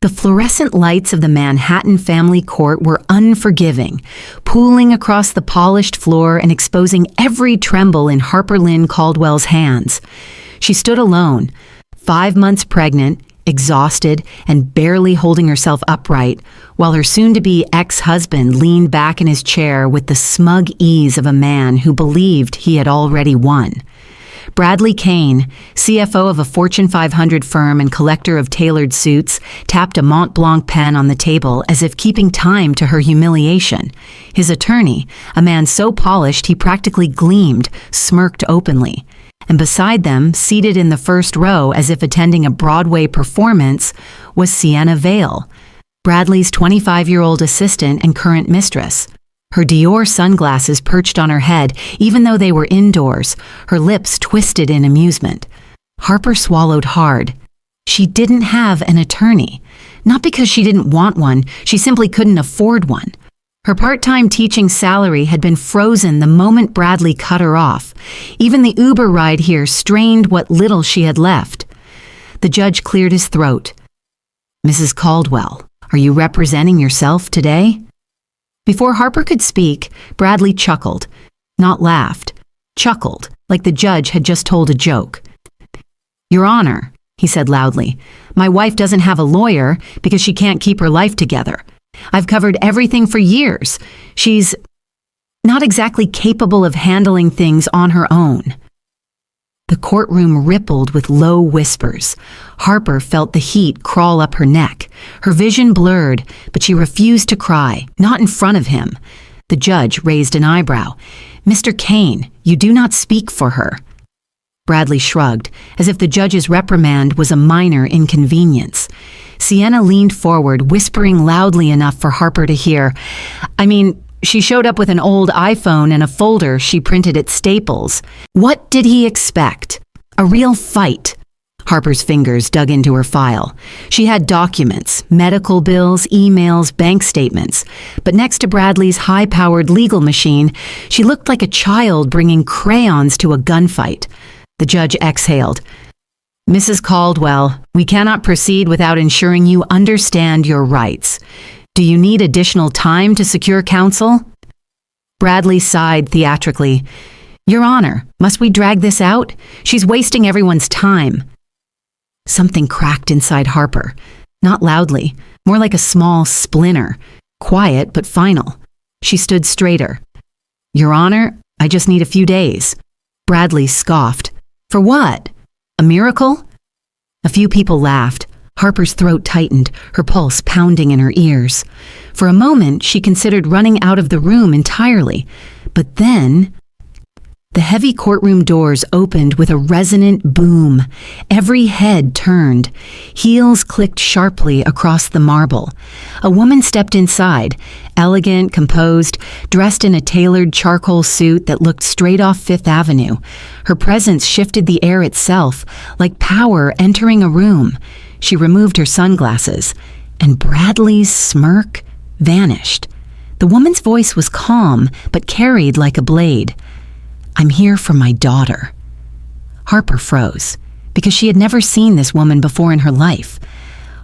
The fluorescent lights of the Manhattan family court were unforgiving, pooling across the polished floor and exposing every tremble in Harper Caldwell's hands. She stood alone, 5 months pregnant, exhausted, and barely holding herself upright, while her soon-to-be ex-husband leaned back in his chair with the smug ease of a man who believed he had already won. Bradley Kane, CFO of a Fortune 500 firm and collector of tailored suits, tapped a Mont Blanc pen on the table as if keeping time to her humiliation. His attorney, a man so polished he practically gleamed, smirked openly. And beside them, seated in the first row as if attending a Broadway performance, was Sienna Vale, Bradley's 25-year-old assistant and current mistress. Her Dior sunglasses perched on her head, even though they were indoors, her lips twisted in amusement. Harper swallowed hard. She didn't have an attorney. Not because she didn't want one, she simply couldn't afford one. Her part-time teaching salary had been frozen the moment Bradley cut her off. Even the Uber ride here strained what little she had left. The judge cleared his throat. "Mrs. Caldwell, are you representing yourself today?" Before Harper could speak, Bradley chuckled. Not laughed. Chuckled, like the judge had just told a joke. "Your Honor," he said loudly, "my wife doesn't have a lawyer because she can't keep her life together. I've covered everything for years. She's not exactly capable of handling things on her own." The courtroom rippled with low whispers. Harper felt the heat crawl up her neck. Her vision blurred, but she refused to cry, not in front of him. The judge raised an eyebrow. "Mr. Kane, you do not speak for her." Bradley shrugged, as if the judge's reprimand was a minor inconvenience. Sienna leaned forward, whispering loudly enough for Harper to hear. She showed up with an old iPhone and a folder she printed at Staples. What did he expect? A real fight. Harper's fingers dug into her file. She had documents, medical bills, emails, bank statements. But next to Bradley's high-powered legal machine, she looked like a child bringing crayons to a gunfight. The judge exhaled. "Mrs. Caldwell, we cannot proceed without ensuring you understand your rights. Do you need additional time to secure counsel?" Bradley sighed theatrically. "Your Honor, must we drag this out? She's wasting everyone's time." Something cracked inside Harper. Not loudly, more like a small splinter. Quiet but final. She stood straighter. "Your Honor, I just need a few days." Bradley scoffed. "For what? A miracle?" A few people laughed. Harper's throat tightened, her pulse pounding in her ears. For a moment, she considered running out of the room entirely. But then, the heavy courtroom doors opened with a resonant boom. Every head turned. Heels clicked sharply across the marble. A woman stepped inside, elegant, composed, dressed in a tailored charcoal suit that looked straight off Fifth Avenue. Her presence shifted the air itself, like power entering a room. She removed her sunglasses, and Bradley's smirk vanished. The woman's voice was calm, but carried like a blade. "I'm here for my daughter." Harper froze, because she had never seen this woman before in her life.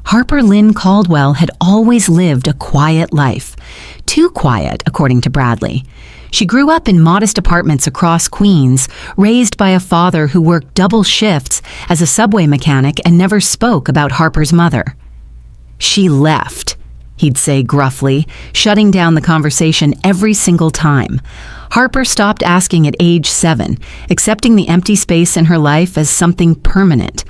Harper Caldwell had always lived a quiet life. Too quiet, according to Bradley. She grew up in modest apartments across Queens, raised by a father who worked double shifts as a subway mechanic and never spoke about Harper's mother. "She left," he'd say gruffly, shutting down the conversation every single time. Harper stopped asking at age 7, accepting the empty space in her life as something permanent.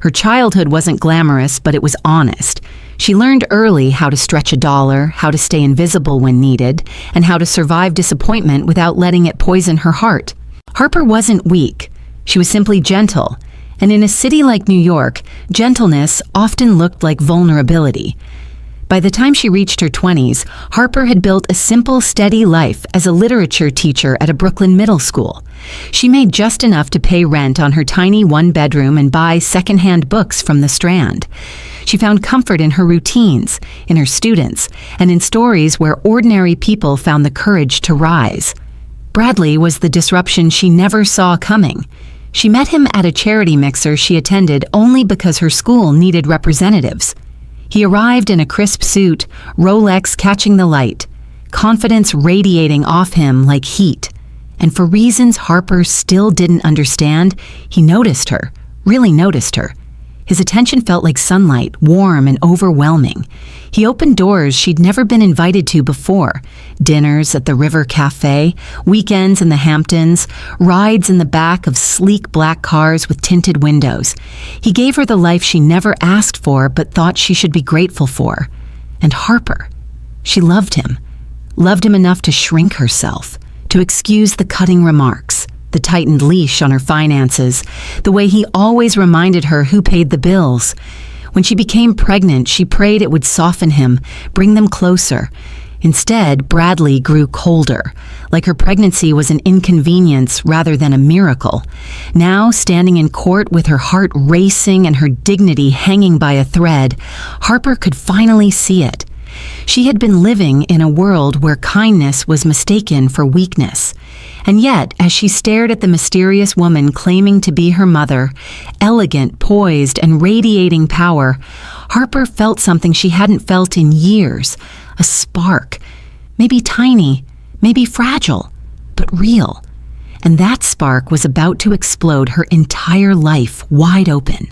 Her childhood wasn't glamorous, but it was honest. She learned early how to stretch a dollar, how to stay invisible when needed, and how to survive disappointment without letting it poison her heart. Harper wasn't weak. She was simply gentle. And in a city like New York, gentleness often looked like vulnerability. By the time she reached her 20s, Harper had built a simple, steady life as a literature teacher at a Brooklyn middle school. She made just enough to pay rent on her tiny one-bedroom and buy secondhand books from the Strand. She found comfort in her routines, in her students, and in stories where ordinary people found the courage to rise. Bradley was the disruption she never saw coming. She met him at a charity mixer she attended only because her school needed representatives. He arrived in a crisp suit, Rolex catching the light, confidence radiating off him like heat. And for reasons Harper still didn't understand, he noticed her, really noticed her. His attention felt like sunlight, warm and overwhelming. He opened doors she'd never been invited to before. Dinners at the River Cafe, weekends in the Hamptons, rides in the back of sleek black cars with tinted windows. He gave her the life she never asked for but thought she should be grateful for. And Harper, she loved him enough to shrink herself, to excuse the cutting remarks, the tightened leash on her finances, the way he always reminded her who paid the bills. When she became pregnant, she prayed it would soften him, bring them closer. Instead, Bradley grew colder, like her pregnancy was an inconvenience rather than a miracle. Now, standing in court with her heart racing and her dignity hanging by a thread, Harper could finally see it. She had been living in a world where kindness was mistaken for weakness. And yet, as she stared at the mysterious woman claiming to be her mother, elegant, poised, and radiating power, Harper felt something she hadn't felt in years. A spark. Maybe tiny, maybe fragile, but real. And that spark was about to explode her entire life wide open.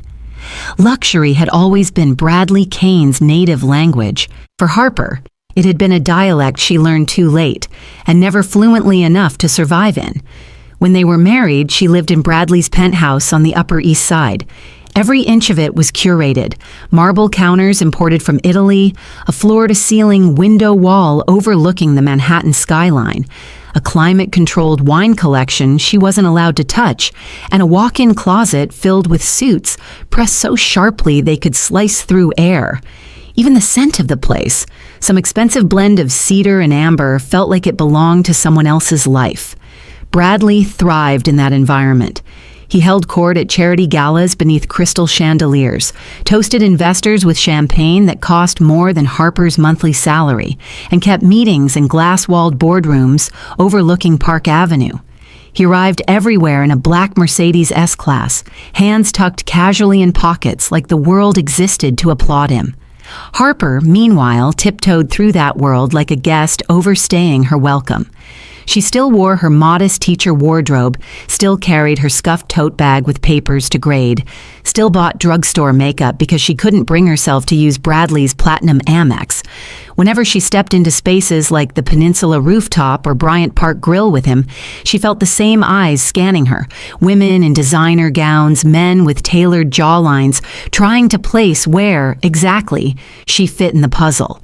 Luxury had always been Bradley Kane's native language. For Harper, it had been a dialect she learned too late, and never fluently enough to survive in. When they were married, she lived in Bradley's penthouse on the Upper East Side. Every inch of it was curated. Marble counters imported from Italy, a floor-to-ceiling window wall overlooking the Manhattan skyline, a climate-controlled wine collection she wasn't allowed to touch, and a walk-in closet filled with suits pressed so sharply they could slice through air. Even the scent of the place, some expensive blend of cedar and amber, felt like it belonged to someone else's life. Bradley thrived in that environment. He held court at charity galas beneath crystal chandeliers, toasted investors with champagne that cost more than Harper's monthly salary, and kept meetings in glass-walled boardrooms overlooking Park Avenue. He arrived everywhere in a black Mercedes S-Class, hands tucked casually in pockets like the world existed to applaud him. Harper, meanwhile, tiptoed through that world like a guest overstaying her welcome. She still wore her modest teacher wardrobe, still carried her scuffed tote bag with papers to grade, still bought drugstore makeup because she couldn't bring herself to use Bradley's Platinum Amex. Whenever she stepped into spaces like the Peninsula Rooftop or Bryant Park Grill with him, she felt the same eyes scanning her, women in designer gowns, men with tailored jawlines, trying to place where, exactly, she fit in the puzzle.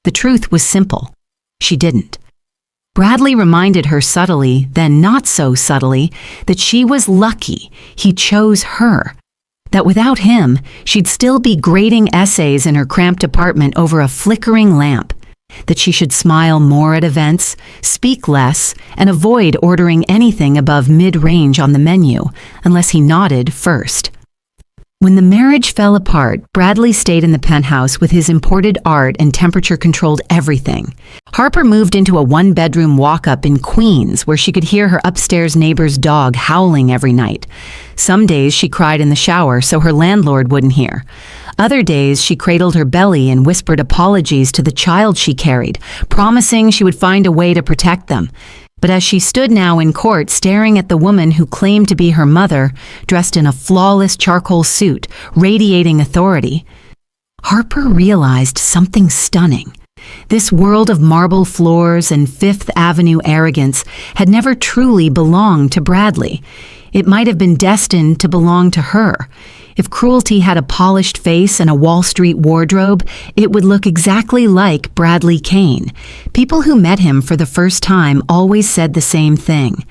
The truth was simple. She didn't. Bradley reminded her subtly, then not so subtly, that she was lucky he chose her. That without him, she'd still be grading essays in her cramped apartment over a flickering lamp. That she should smile more at events, speak less, and avoid ordering anything above mid-range on the menu, unless he nodded first. When the marriage fell apart, Bradley stayed in the penthouse with his imported art and temperature-controlled everything. Harper moved into a one-bedroom walk-up in Queens where she could hear her upstairs neighbor's dog howling every night. Some days she cried in the shower so her landlord wouldn't hear. Other days she cradled her belly and whispered apologies to the child she carried, promising she would find a way to protect them. But as she stood now in court staring at the woman who claimed to be her mother, dressed in a flawless charcoal suit, radiating authority, Harper realized something stunning. This world of marble floors and Fifth Avenue arrogance had never truly belonged to Bradley. It might have been destined to belong to her. If cruelty had a polished face and a Wall Street wardrobe, it would look exactly like Bradley Kane. People who met him for the first time always said the same thing.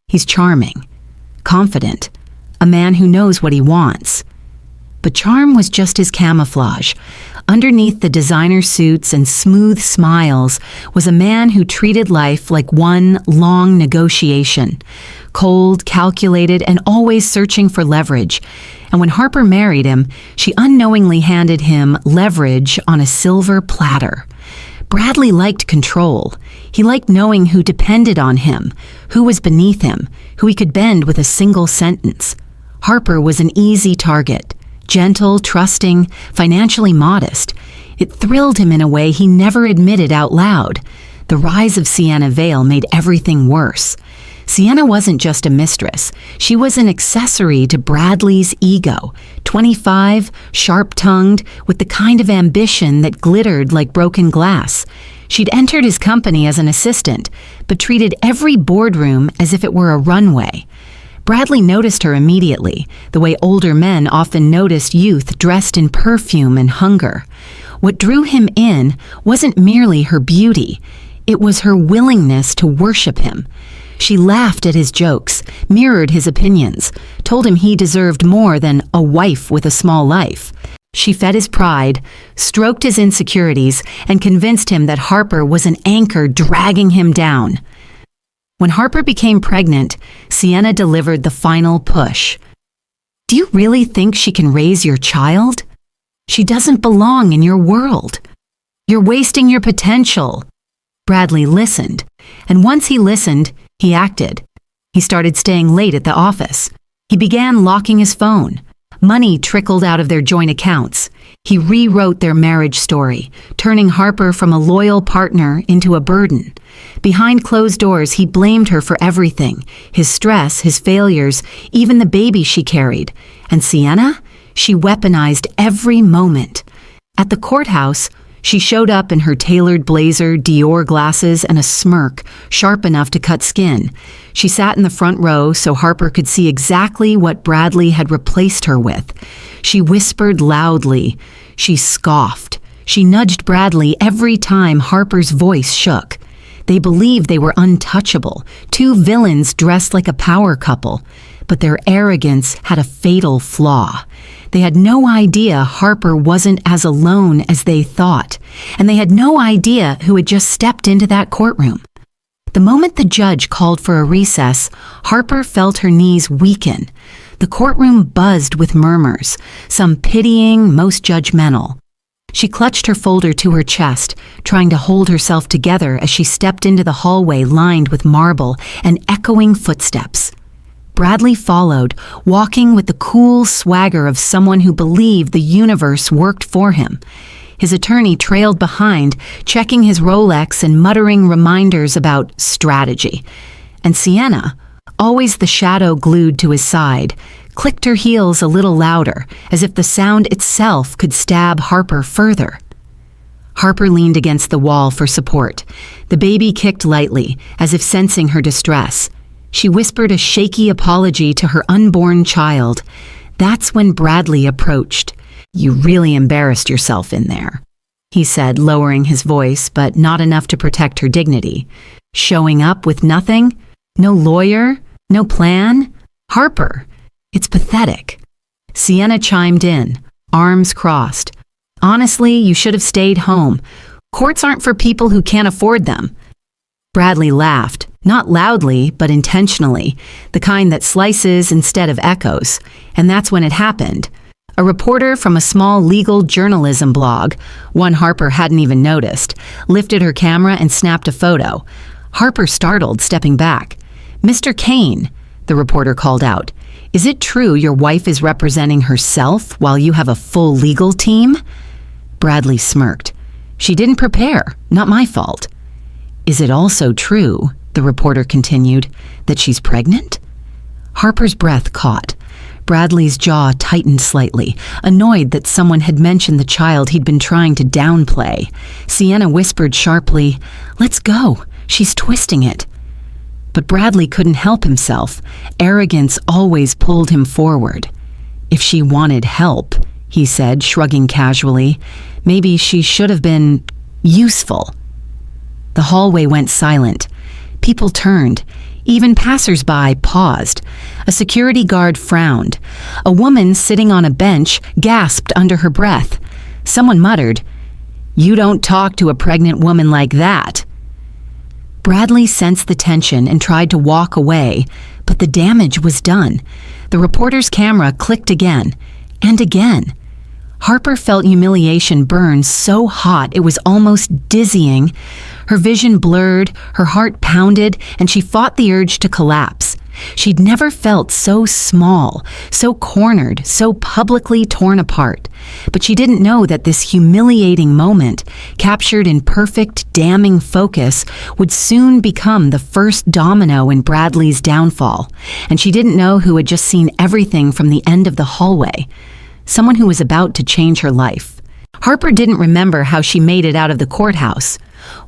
He's charming, confident, a man who knows what he wants. But charm was just his camouflage. Underneath the designer suits and smooth smiles was a man who treated life like one long negotiation. Cold, calculated, and always searching for leverage. And when Harper married him, she unknowingly handed him leverage on a silver platter. Bradley liked control. He liked knowing who depended on him, who was beneath him, who he could bend with a single sentence. Harper was an easy target. Gentle, trusting, financially modest. It thrilled him in a way he never admitted out loud. The rise of Sienna Vale made everything worse. Sienna wasn't just a mistress. She was an accessory to Bradley's ego. 25, sharp-tongued, with the kind of ambition that glittered like broken glass. She'd entered his company as an assistant, but treated every boardroom as if it were a runway. Bradley noticed her immediately, the way older men often noticed youth dressed in perfume and hunger. What drew him in wasn't merely her beauty. It was her willingness to worship him. She laughed at his jokes, mirrored his opinions, told him he deserved more than a wife with a small life. She fed his pride, stroked his insecurities, and convinced him that Harper was an anchor dragging him down. When Harper became pregnant, Sienna delivered the final push. "Do you really think she can raise your child? She doesn't belong in your world. You're wasting your potential." Bradley listened, and once he listened, he acted. He started staying late at the office. He began locking his phone. Money trickled out of their joint accounts. He rewrote their marriage story, turning Harper from a loyal partner into a burden. Behind closed doors, he blamed her for everything, his stress, his failures, even the baby she carried. And Sienna? She weaponized every moment. At the courthouse, she showed up in her tailored blazer, Dior glasses, and a smirk, sharp enough to cut skin. She sat in the front row so Harper could see exactly what Bradley had replaced her with. She whispered loudly. She scoffed. She nudged Bradley every time Harper's voice shook. They believed they were untouchable, two villains dressed like a power couple. But their arrogance had a fatal flaw. They had no idea Harper wasn't as alone as they thought, and they had no idea who had just stepped into that courtroom. The moment the judge called for a recess, Harper felt her knees weaken. The courtroom buzzed with murmurs, some pitying, most judgmental. She clutched her folder to her chest, trying to hold herself together as she stepped into the hallway lined with marble and echoing footsteps. Bradley followed, walking with the cool swagger of someone who believed the universe worked for him. His attorney trailed behind, checking his Rolex and muttering reminders about strategy. And Sienna, always the shadow glued to his side, clicked her heels a little louder, as if the sound itself could stab Harper further. Harper leaned against the wall for support. The baby kicked lightly, as if sensing her distress. She whispered a shaky apology to her unborn child. That's when Bradley approached. "You really embarrassed yourself in there," he said, lowering his voice, but not enough to protect her dignity. "Showing up with nothing? No lawyer? No plan? Harper, it's pathetic." Sienna chimed in, arms crossed. "Honestly, you should have stayed home. Courts aren't for people who can't afford them." Bradley laughed, not loudly, but intentionally, the kind that slices instead of echoes. And that's when it happened. A reporter from a small legal journalism blog, one Harper hadn't even noticed, lifted her camera and snapped a photo. Harper startled, stepping back. "Mr. Kane," the reporter called out, "is it true your wife is representing herself while you have a full legal team?" Bradley smirked. "She didn't prepare, not my fault." "Is it also true," the reporter continued, "that she's pregnant?" Harper's breath caught. Bradley's jaw tightened slightly, annoyed that someone had mentioned the child he'd been trying to downplay. Sienna whispered sharply, "Let's go. She's twisting it." But Bradley couldn't help himself. Arrogance always pulled him forward. "If she wanted help," he said, shrugging casually, "maybe she should have been useful." The hallway went silent. People turned. Even passers-by paused. A security guard frowned. A woman sitting on a bench gasped under her breath. Someone muttered, "You don't talk to a pregnant woman like that." Bradley sensed the tension and tried to walk away, but the damage was done. The reporter's camera clicked again, and again. Harper felt humiliation burn so hot it was almost dizzying. Her vision blurred, her heart pounded, and she fought the urge to collapse. She'd never felt so small, so cornered, so publicly torn apart. But she didn't know that this humiliating moment, captured in perfect, damning focus, would soon become the first domino in Bradley's downfall. And she didn't know who had just seen everything from the end of the hallway. Someone who was about to change her life. Harper didn't remember how she made it out of the courthouse.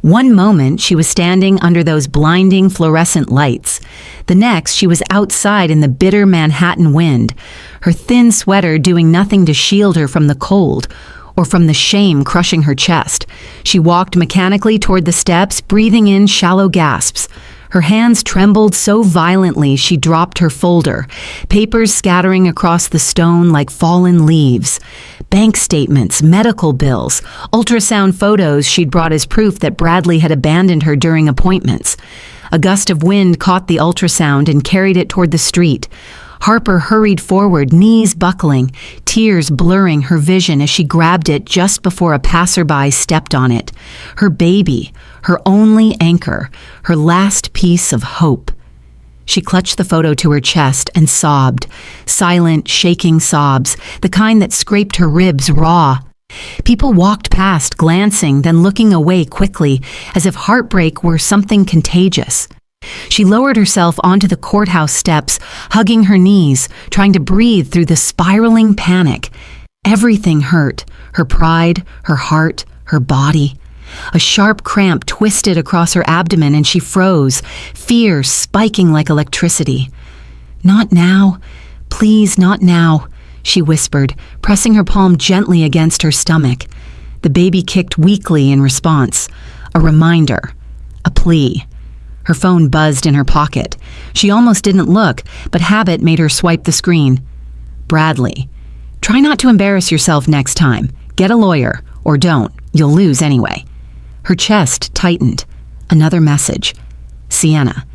One moment, she was standing under those blinding fluorescent lights. The next, she was outside in the bitter Manhattan wind, her thin sweater doing nothing to shield her from the cold or from the shame crushing her chest. She walked mechanically toward the steps, breathing in shallow gasps. Her hands trembled so violently she dropped her folder, papers scattering across the stone like fallen leaves. Bank statements, medical bills, ultrasound photos she'd brought as proof that Bradley had abandoned her during appointments. A gust of wind caught the ultrasound and carried it toward the street. Harper hurried forward, knees buckling, tears blurring her vision as she grabbed it just before a passerby stepped on it. Her baby, her only anchor, her last piece of hope. She clutched the photo to her chest and sobbed, silent, shaking sobs, the kind that scraped her ribs raw. People walked past, glancing, then looking away quickly, as if heartbreak were something contagious. She lowered herself onto the courthouse steps, hugging her knees, trying to breathe through the spiraling panic. Everything hurt, her pride, her heart, her body. A sharp cramp twisted across her abdomen and she froze, fear spiking like electricity. "Not now. Please, not now," she whispered, pressing her palm gently against her stomach. The baby kicked weakly in response. A reminder. A plea. Her phone buzzed in her pocket. She almost didn't look, but habit made her swipe the screen. Bradley. "Try not to embarrass yourself next time. Get a lawyer. Or don't. You'll lose anyway." Her chest tightened. Another message. Sienna.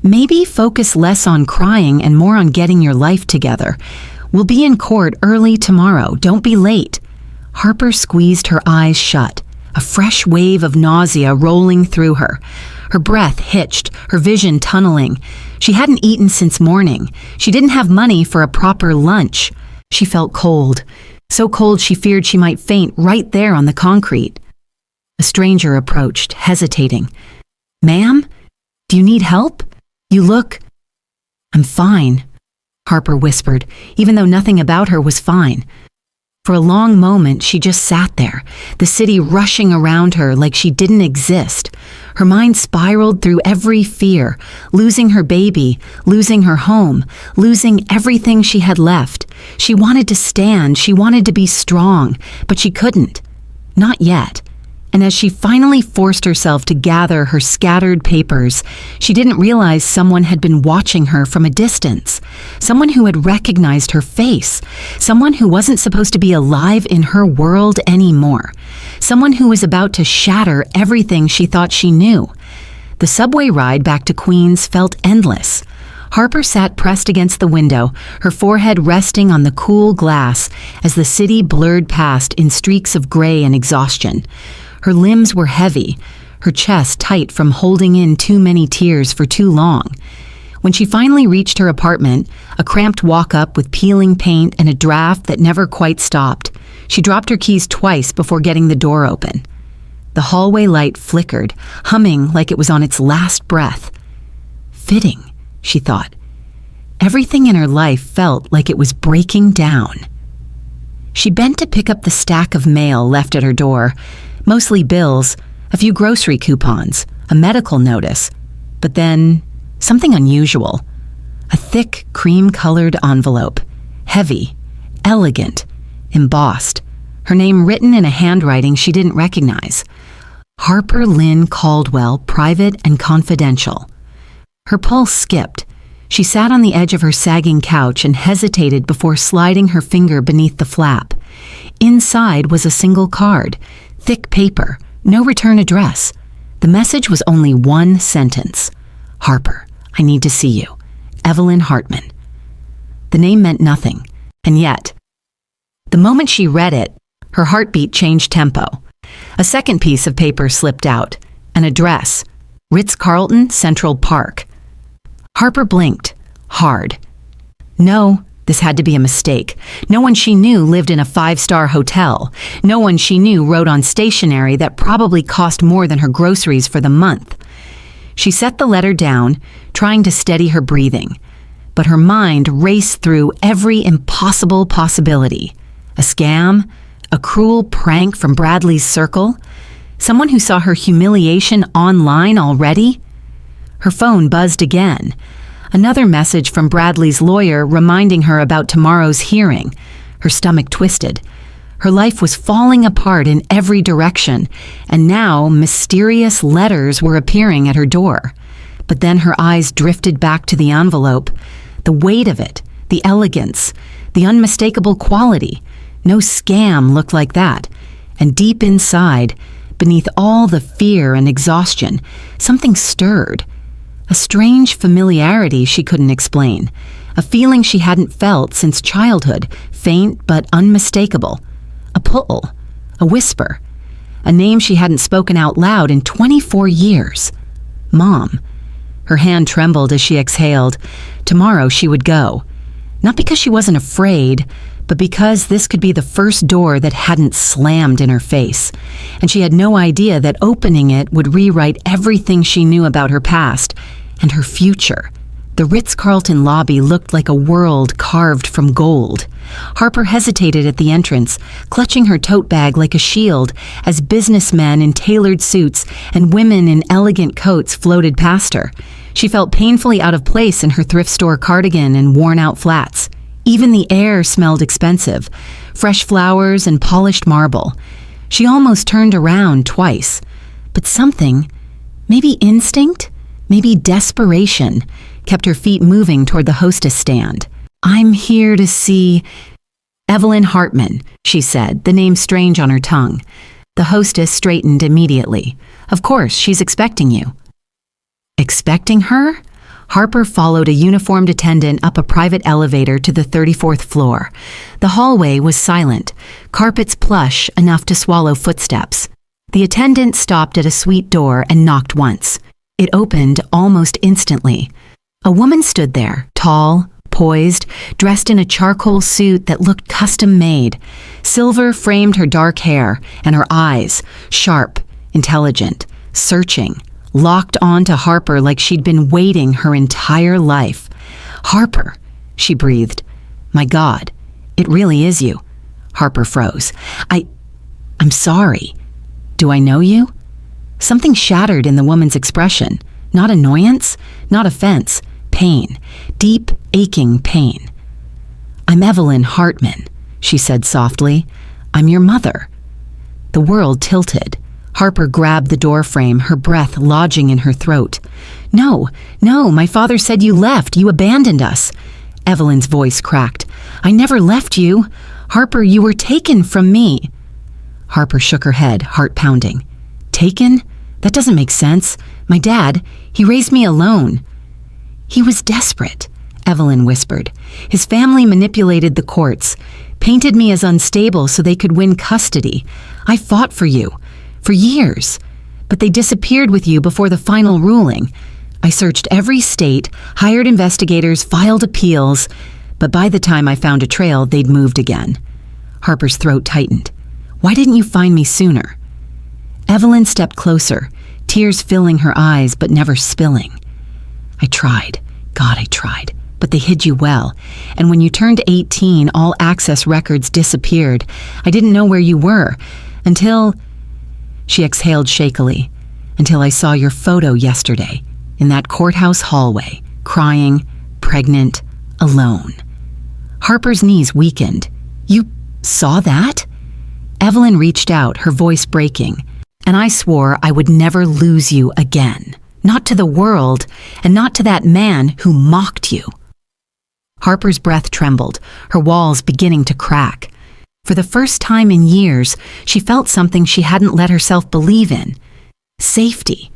"Maybe focus less on crying and more on getting your life together. We'll be in court early tomorrow. Don't be late." Harper squeezed her eyes shut, a fresh wave of nausea rolling through her. Her breath hitched, her vision tunneling. She hadn't eaten since morning. She didn't have money for a proper lunch. She felt cold, so cold she feared she might faint right there on the concrete. A stranger approached, hesitating. "Ma'am, do you need help? You look—" "I'm fine," Harper whispered, even though nothing about her was fine. For a long moment, she just sat there, the city rushing around her like she didn't exist. Her mind spiraled through every fear, losing her baby, losing her home, losing everything she had left. She wanted to stand, she wanted to be strong, but she couldn't. Not yet. And as she finally forced herself to gather her scattered papers, she didn't realize someone had been watching her from a distance. Someone who had recognized her face. Someone who wasn't supposed to be alive in her world anymore. Someone who was about to shatter everything she thought she knew. The subway ride back to Queens felt endless. Harper sat pressed against the window, her forehead resting on the cool glass as the city blurred past in streaks of gray and exhaustion. Her limbs were heavy, her chest tight from holding in too many tears for too long. When she finally reached her apartment, a cramped walk-up with peeling paint and a draft that never quite stopped, she dropped her keys twice before getting the door open. The hallway light flickered, humming like it was on its last breath. Fitting, she thought. Everything in her life felt like it was breaking down. She bent to pick up the stack of mail left at her door, mostly bills, a few grocery coupons, a medical notice, but then something unusual. A thick, cream-colored envelope, heavy, elegant, embossed, her name written in a handwriting she didn't recognize. Harper Lynn Caldwell, private and confidential. Her pulse skipped. She sat on the edge of her sagging couch and hesitated before sliding her finger beneath the flap. Inside was a single card, thick paper, no return address. The message was only one sentence. "Harper, I need to see you. Evelyn Hartman." The name meant nothing, and yet, the moment she read it, her heartbeat changed tempo. A second piece of paper slipped out, an address, Ritz-Carlton, Central Park. Harper blinked, hard. No, this had to be a mistake. No one she knew lived in a 5-star hotel. No one she knew rode on stationery that probably cost more than her groceries for the month. She set the letter down, trying to steady her breathing, but her mind raced through every impossible possibility. A scam? A cruel prank from Bradley's circle? Someone who saw her humiliation online already? Her phone buzzed again. Another message from Bradley's lawyer reminding her about tomorrow's hearing. Her stomach twisted. Her life was falling apart in every direction, and now mysterious letters were appearing at her door. But then her eyes drifted back to the envelope. The weight of it, the elegance, the unmistakable quality. No scam looked like that. And deep inside, beneath all the fear and exhaustion, something stirred. A strange familiarity she couldn't explain. A feeling she hadn't felt since childhood, faint but unmistakable. A pull, a whisper, a name she hadn't spoken out loud in 24 years. Mom. Her hand trembled as she exhaled. Tomorrow she would go. Not because she wasn't afraid, but because this could be the first door that hadn't slammed in her face. And she had no idea that opening it would rewrite everything she knew about her past and her future. The Ritz-Carlton lobby looked like a world carved from gold. Harper hesitated at the entrance, clutching her tote bag like a shield as businessmen in tailored suits and women in elegant coats floated past her. She felt painfully out of place in her thrift store cardigan and worn-out flats. Even the air smelled expensive, fresh flowers and polished marble. She almost turned around twice. But something, maybe instinct, maybe desperation, kept her feet moving toward the hostess stand. I'm here to see Evelyn Hartman, she said, the name strange on her tongue. The hostess straightened immediately. Of course, she's expecting you. Expecting her? Harper followed a uniformed attendant up a private elevator to the 34th floor. The hallway was silent, carpets plush enough to swallow footsteps. The attendant stopped at a suite door and knocked once. It opened almost instantly. A woman stood there, tall, poised, dressed in a charcoal suit that looked custom-made. Silver framed her dark hair, and her eyes, sharp, intelligent, searching, locked on to Harper like she'd been waiting her entire life. Harper, she breathed. My God, it really is you. Harper froze. I'm sorry. Do I know you? Something shattered in the woman's expression. Not annoyance, not offense, pain, deep, aching pain. I'm Evelyn Hartman, she said softly. I'm your mother. The world tilted. Harper grabbed the doorframe, her breath lodging in her throat. No, my father said you left. You abandoned us. Evelyn's voice cracked. I never left you. Harper, you were taken from me. Harper shook her head, heart pounding. Taken? That doesn't make sense. My dad, he raised me alone. He was desperate, Evelyn whispered. His family manipulated the courts, painted me as unstable so they could win custody. I fought for you. For years, but they disappeared with you before the final ruling. I searched every state, hired investigators, filed appeals, but by the time I found a trail, they'd moved again. Harper's throat tightened. Why didn't you find me sooner? Evelyn stepped closer, tears filling her eyes but never spilling. I tried. God, I tried. But they hid you well. And when you turned 18, all access records disappeared. I didn't know where you were until... She exhaled shakily. Until I saw your photo yesterday, in that courthouse hallway, crying, pregnant, alone. Harper's knees weakened. You saw that? Evelyn reached out, her voice breaking. And I swore I would never lose you again. Not to the world, and not to that man who mocked you. Harper's breath trembled, her walls beginning to crack. For the first time in years, she felt something she hadn't let herself believe in. Safety.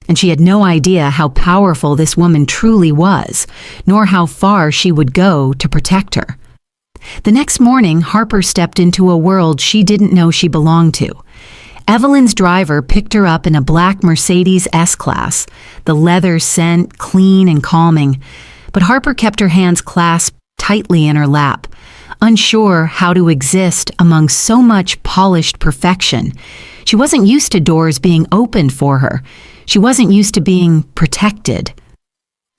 And she had no idea how powerful this woman truly was, nor how far she would go to protect her. The next morning, Harper stepped into a world she didn't know she belonged to. Evelyn's driver picked her up in a black Mercedes S-Class, the leather scent clean and calming. but Harper kept her hands clasped tightly in her lap, unsure how to exist among so much polished perfection. She wasn't used to doors being opened for her. She wasn't used to being protected.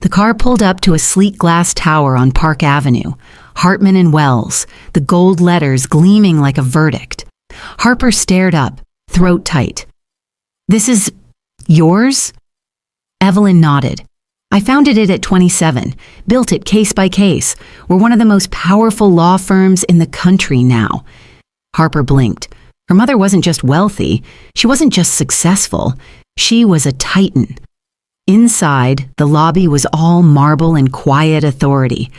The car pulled up to a sleek glass tower on Park Avenue, Hartman and Wells, the gold letters gleaming like a verdict. Harper stared up, throat tight. "This is yours?" Evelyn nodded. "I founded it at 27, built it case by case. We're one of the most powerful law firms in the country now." Harper blinked. Her mother wasn't just wealthy. She wasn't just successful. She was a titan. Inside, the lobby was all marble and quiet authority.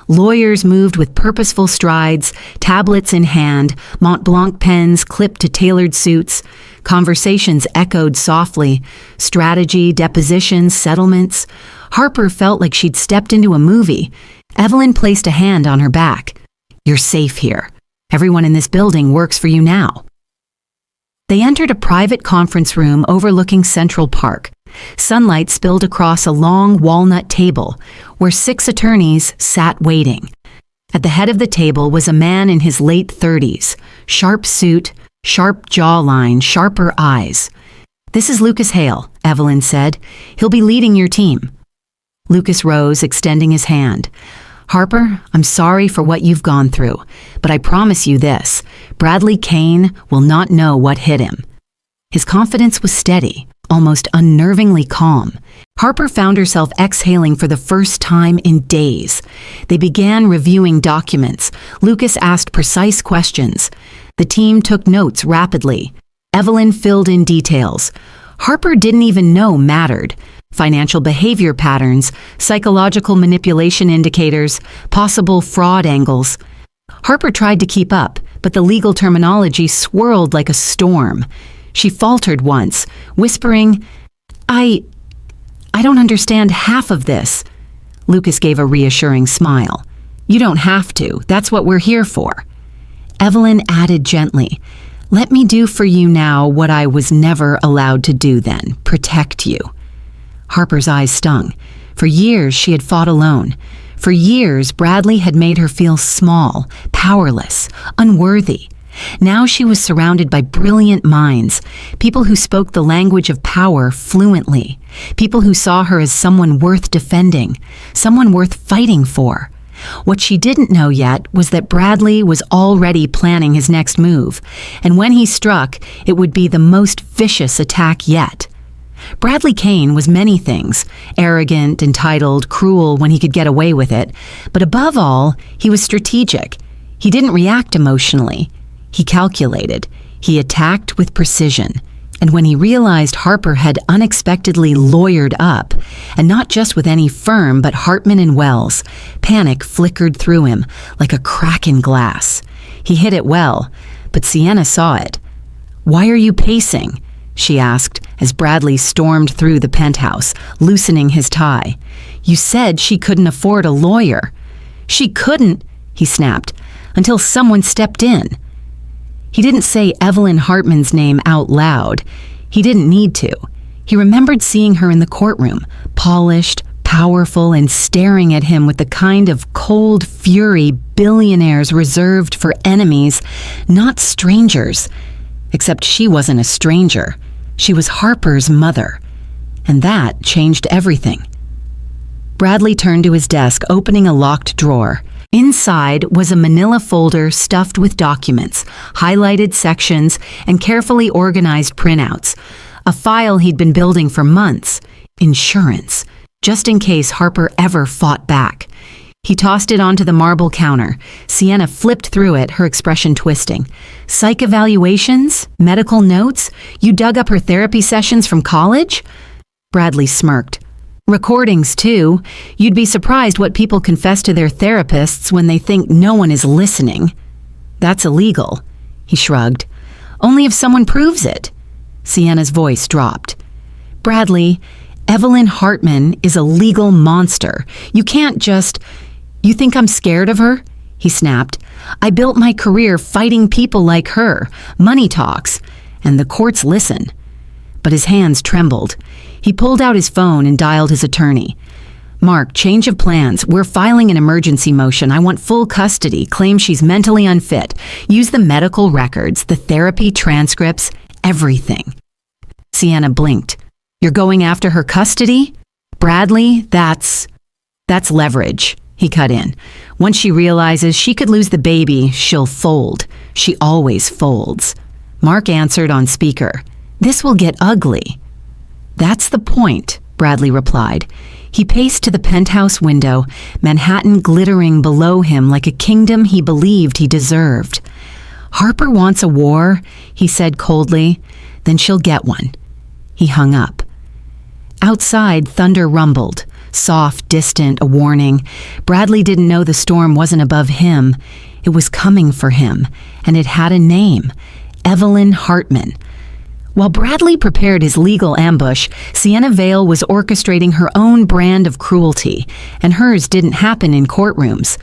Lawyers moved with purposeful strides, tablets in hand, Mont Blanc pens clipped to tailored suits. Conversations echoed softly, strategy, depositions, settlements. Harper felt like she'd stepped into a movie. Evelyn placed a hand on her back. "You're safe here. Everyone in this building works for you now." They entered a private conference room overlooking Central Park. Sunlight spilled across a long walnut table where 6 attorneys sat waiting. At the head of the table was a man in his late 30s, sharp suit, sharp jawline, sharper eyes. "This is Lucas Hale," Evelyn said. "He'll be leading your team." Lucas rose, extending his hand. "Harper, I'm sorry for what you've gone through, but I promise you this, Bradley Kane will not know what hit him." His confidence was steady, almost unnervingly calm. Harper found herself exhaling for the first time in days. They began reviewing documents. Lucas asked precise questions. The team took notes rapidly. Evelyn filled in details. Harper didn't even know mattered. Financial behavior patterns, psychological manipulation indicators, possible fraud angles. Harper tried to keep up, but the legal terminology swirled like a storm. She faltered once, whispering, I don't understand half of this." Lucas gave a reassuring smile. "You don't have to. That's what we're here for." Evelyn added gently, "Let me do for you now what I was never allowed to do then, protect you." Harper's eyes stung. For years, she had fought alone. For years, Bradley had made her feel small, powerless, unworthy. Now she was surrounded by brilliant minds, people who spoke the language of power fluently, people who saw her as someone worth defending, someone worth fighting for. What she didn't know yet was that Bradley was already planning his next move, and when he struck, it would be the most vicious attack yet. Bradley Kane was many things, arrogant, entitled, cruel when he could get away with it, but above all, he was strategic. He didn't react emotionally. He calculated. He attacked with precision. And when he realized Harper had unexpectedly lawyered up, and not just with any firm but Hartman and Wells, panic flickered through him like a crack in glass. He hid it well, but Sienna saw it. "Why are you pacing?" she asked as Bradley stormed through the penthouse, loosening his tie. "You said she couldn't afford a lawyer." "She couldn't," he snapped, "until someone stepped in." He didn't say Evelyn Hartman's name out loud. He didn't need to. He remembered seeing her in the courtroom, polished, powerful, and staring at him with the kind of cold fury billionaires reserved for enemies, not strangers. Except she wasn't a stranger. She was Harper's mother. And that changed everything. Bradley turned to his desk, opening a locked drawer. Inside was a manila folder stuffed with documents, highlighted sections, and carefully organized printouts. A file he'd been building for months. Insurance, just in case Harper ever fought back. He tossed it onto the marble counter. Sienna flipped through it, her expression twisting. "Psych evaluations? Medical notes? You dug up her therapy sessions from college?" Bradley smirked. "Recordings, too. You'd be surprised what people confess to their therapists when they think no one is listening." "That's illegal," he shrugged. "Only if someone proves it." Sienna's voice dropped. "Bradley, Evelyn Hartman is a legal monster. You can't just... You think I'm scared of her?" he snapped. "I built my career fighting people like her. Money talks. And the courts listen." But his hands trembled. He pulled out his phone and dialed his attorney. Mark, change of plans. We're filing an emergency motion. I want full custody. Claim she's mentally unfit. Use the medical records, the therapy transcripts, everything. Sienna blinked. You're going after her custody? Bradley, that's leverage, he cut in. Once she realizes she could lose the baby, she'll fold. She always folds. Mark answered on speaker. This will get ugly. That's the point, Bradley replied. He paced to the penthouse window, Manhattan glittering below him like a kingdom he believed he deserved. Harper wants a war, he said coldly. Then she'll get one. He hung up. Outside, thunder rumbled. Soft, distant, a warning. Bradley didn't know the storm wasn't above him. It was coming for him, and it had a name. Evelyn Hartman. While Bradley prepared his legal ambush, Sienna Vale was orchestrating her own brand of cruelty, and hers didn't happen in courtrooms.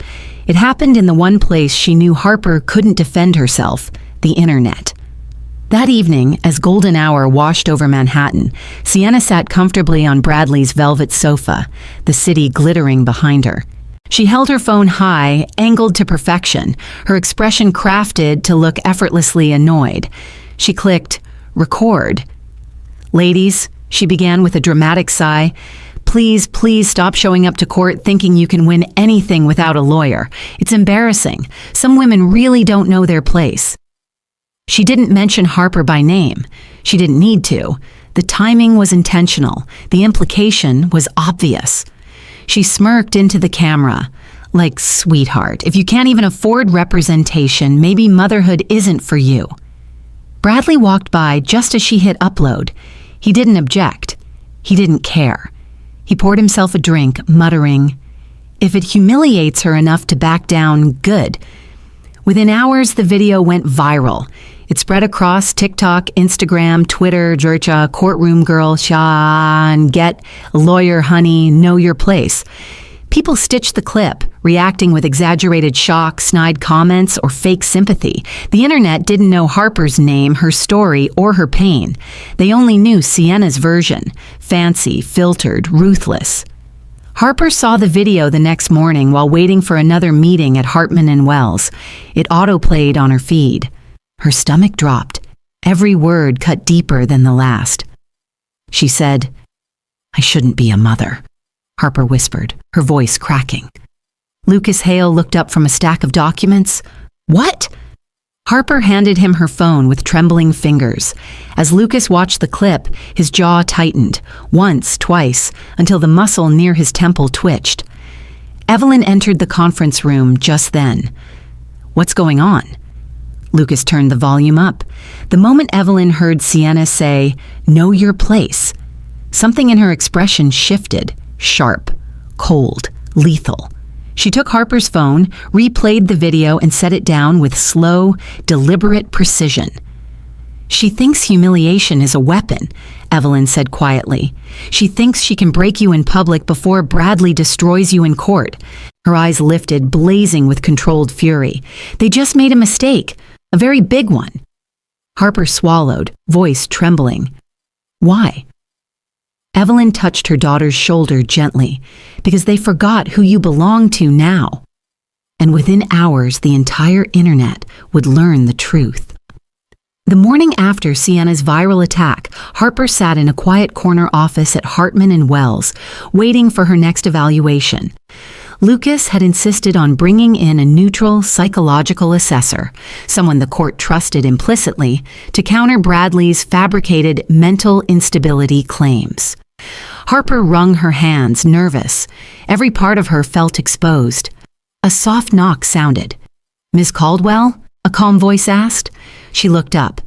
It happened in the one place she knew Harper couldn't defend herself, the internet. That evening, as golden hour washed over Manhattan, Sienna sat comfortably on Bradley's velvet sofa, the city glittering behind her. She held her phone high, angled to perfection, her expression crafted to look effortlessly annoyed. She clicked, record. Ladies, she began with a dramatic sigh, please stop showing up to court thinking you can win anything without a lawyer. It's embarrassing. Some women really don't know their place. She didn't mention Harper by name. She didn't need to. The timing was intentional. The implication was obvious. She smirked into the camera. Like, sweetheart, if you can't even afford representation, maybe motherhood isn't for you. Bradley walked by just as she hit upload. He didn't object. He didn't care. He poured himself a drink, muttering, if it humiliates her enough to back down, good. Within hours, the video went viral. It spread across TikTok, Instagram, Twitter, Jercha, courtroom girl, Sean, get, lawyer, honey, know your place. People stitched the clip, reacting with exaggerated shock, snide comments, or fake sympathy. The internet didn't know Harper's name, her story, or her pain. They only knew Sienna's version, fancy, filtered, ruthless. Harper saw the video the next morning while waiting for another meeting at Hartman and Wells. It autoplayed on her feed. Her stomach dropped. Every word cut deeper than the last. She said, I shouldn't be a mother, Harper whispered, her voice cracking. Lucas Hale looked up from a stack of documents. What? Harper handed him her phone with trembling fingers. As Lucas watched the clip, his jaw tightened, once, twice, until the muscle near his temple twitched. Evelyn entered the conference room just then. What's going on? Lucas turned the volume up. The moment Evelyn heard Sienna say, know your place, something in her expression shifted, sharp, cold, lethal. She took Harper's phone, replayed the video, and set it down with slow, deliberate precision. She thinks humiliation is a weapon, Evelyn said quietly. She thinks she can break you in public before Bradley destroys you in court. Her eyes lifted, blazing with controlled fury. They just made a mistake, a very big one. Harper swallowed, voice trembling. Why? Evelyn touched her daughter's shoulder gently, because they forgot who you belong to now. And within hours, the entire internet would learn the truth. The morning after Sienna's viral attack, Harper sat in a quiet corner office at Hartman and Wells, waiting for her next evaluation. Lucas had insisted on bringing in a neutral psychological assessor, someone the court trusted implicitly, to counter Bradley's fabricated mental instability claims. Harper wrung her hands, nervous. Every part of her felt exposed. A soft knock sounded. Miss Caldwell? A calm voice asked. She looked up.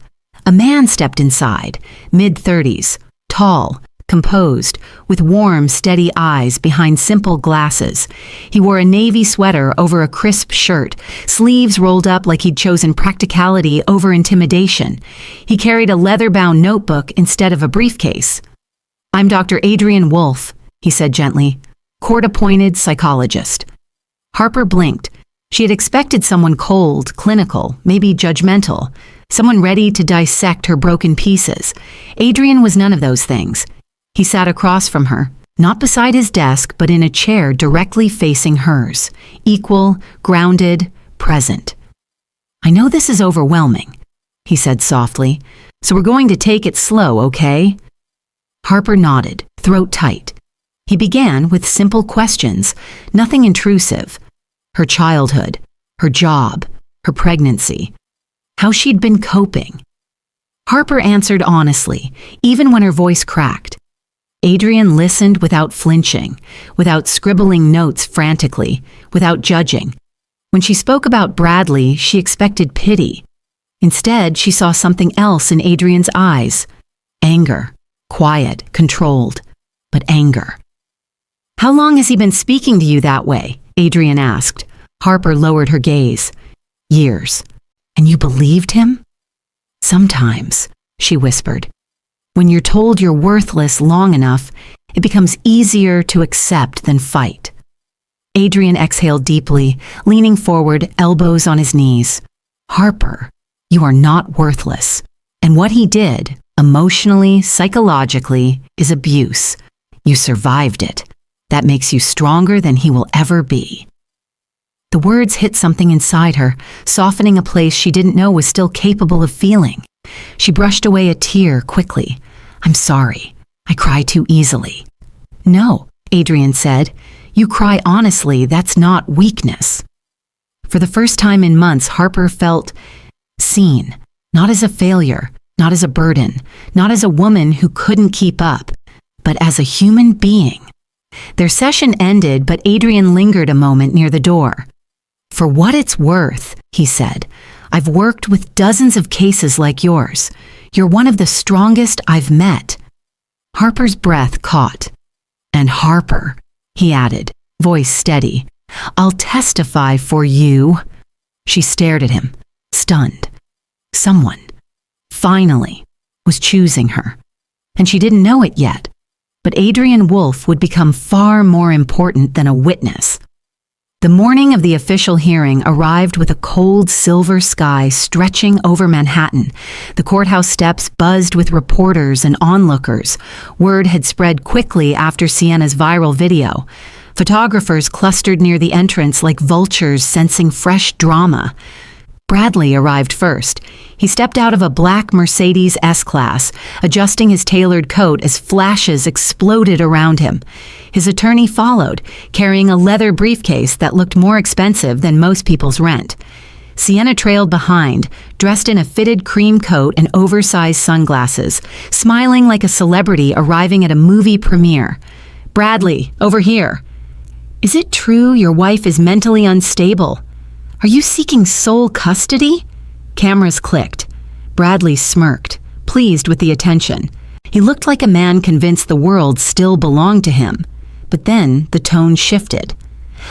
A man stepped inside, mid-30s, tall, composed, with warm, steady eyes behind simple glasses. He wore a navy sweater over a crisp shirt, sleeves rolled up like he'd chosen practicality over intimidation. He carried a leather-bound notebook instead of a briefcase. I'm Dr. Adrian Wolfe, he said gently, court-appointed psychologist. Harper blinked. She had expected someone cold, clinical, maybe judgmental, someone ready to dissect her broken pieces. Adrian was none of those things. He sat across from her, Not beside his desk, but in a chair directly facing hers, equal, grounded, present. "I know this is overwhelming," he said softly, "so we're going to take it slow, okay?" Harper nodded, throat tight. He began with simple questions, nothing intrusive. Her childhood, her job, her pregnancy, how she'd been coping. Harper answered honestly, even when her voice cracked. Adrian listened without flinching, without scribbling notes frantically, without judging. When she spoke about Bradley, she expected pity. Instead, she saw something else in Adrian's eyes. Anger. Quiet, controlled, but anger. "How long has he been speaking to you that way?" Adrian asked. Harper lowered her gaze. "Years. And you believed him?" "Sometimes," she whispered. "When you're told you're worthless long enough, it becomes easier to accept than fight." Adrian exhaled deeply, leaning forward, elbows on his knees. "Harper, you are not worthless. And what he did, emotionally, psychologically, is abuse. You survived it. That makes you stronger than he will ever be." The words hit something inside her, softening a place she didn't know was still capable of feeling. She brushed away a tear quickly. "I'm sorry. I cry too easily." "No," Adrian said. "You cry honestly. That's not weakness." For the first time in months, Harper felt seen, not as a failure, not as a burden, not as a woman who couldn't keep up, but as a human being. Their session ended, but Adrian lingered a moment near the door. "For what it's worth," he said, "I've worked with dozens of cases like yours. You're one of the strongest I've met." Harper's breath caught. "And Harper," he added, voice steady, "I'll testify for you." She stared at him, stunned. Someone, finally, was choosing her. And she didn't know it yet. But Adrian Wolfe would become far more important than a witness. The morning of the official hearing arrived with a cold silver sky stretching over Manhattan. The courthouse steps buzzed with reporters and onlookers. Word had spread quickly after Sienna's viral video. Photographers clustered near the entrance like vultures sensing fresh drama. Bradley arrived first. He stepped out of a black Mercedes S-Class, adjusting his tailored coat as flashes exploded around him. His attorney followed, carrying a leather briefcase that looked more expensive than most people's rent. Sienna trailed behind, dressed in a fitted cream coat and oversized sunglasses, smiling like a celebrity arriving at a movie premiere. "Bradley, over here." "Is it true your wife is mentally unstable? Are you seeking sole custody?" Cameras clicked. Bradley smirked, pleased with the attention. He looked like a man convinced the world still belonged to him. But then the tone shifted.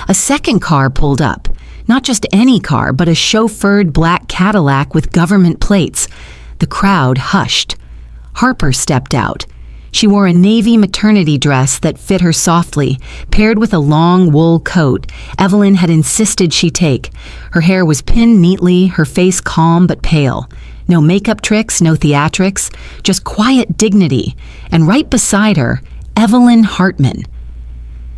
A second car pulled up. Not just any car, but a chauffeured black Cadillac with government plates. The crowd hushed. Harper stepped out. She wore a navy maternity dress that fit her softly, paired with a long wool coat Evelyn had insisted she take. Her hair was pinned neatly, her face calm but pale. No makeup tricks, no theatrics, just quiet dignity. And right beside her, Evelyn Hartman.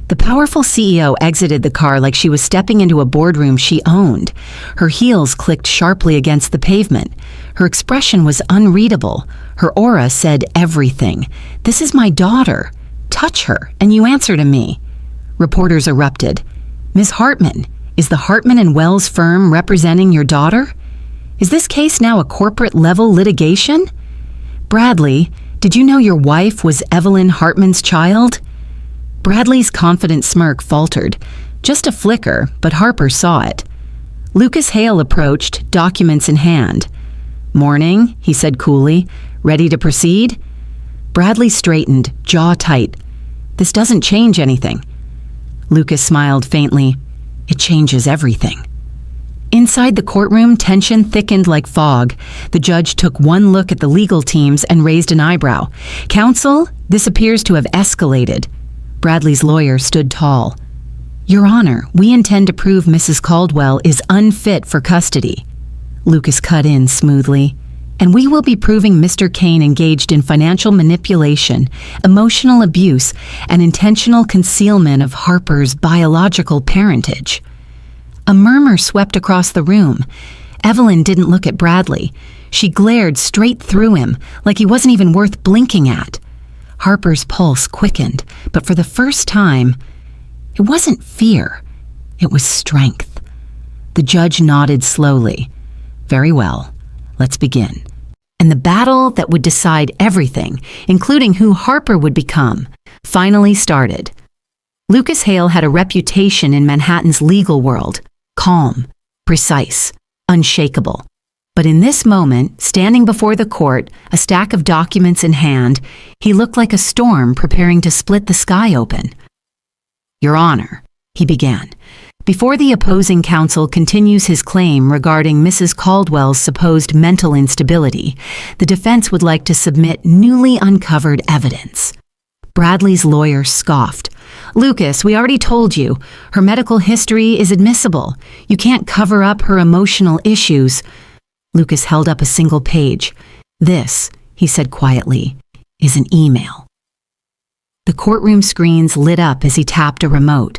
The powerful CEO exited the car like she was stepping into a boardroom she owned. Her heels clicked sharply against the pavement. Her expression was unreadable. Her aura said everything. "This is my daughter. Touch her, and you answer to me." Reporters erupted. "Ms. Hartman, is the Hartman and Wells firm representing your daughter? Is this case now a corporate-level litigation? Bradley, did you know your wife was Evelyn Hartman's child?" Bradley's confident smirk faltered. Just a flicker, but Harper saw it. Lucas Hale approached, documents in hand. "Morning," he said coolly. "Ready to proceed?" Bradley straightened, jaw tight. "This doesn't change anything." Lucas smiled faintly. "It changes everything." Inside the courtroom, tension thickened like fog. The judge took one look at the legal teams and raised an eyebrow. "Counsel, this appears to have escalated." Bradley's lawyer stood tall. "Your Honor, we intend to prove Mrs. Caldwell is unfit for custody." Lucas cut in smoothly. And we will be proving Mr. Kane engaged in financial manipulation, emotional abuse, and intentional concealment of Harper's biological parentage. A murmur swept across the room. Evelyn didn't look at Bradley. She glared straight through him, like he wasn't even worth blinking at. Harper's pulse quickened, but for the first time, it wasn't fear, it was strength. The judge nodded slowly. Very well, let's begin. And the battle that would decide everything, including who Harper would become, finally started. Lucas Hale had a reputation in Manhattan's legal world: calm, precise, unshakable. But in this moment, standing before the court, a stack of documents in hand, he looked like a storm preparing to split the sky open. Your Honor, he began, before the opposing counsel continues his claim regarding Mrs. Caldwell's supposed mental instability, the defense would like to submit newly uncovered evidence. Bradley's lawyer scoffed. Lucas, we already told you, her medical history is admissible. You can't cover up her emotional issues. Lucas held up a single page. This, he said quietly, is an email. The courtroom screens lit up as he tapped a remote.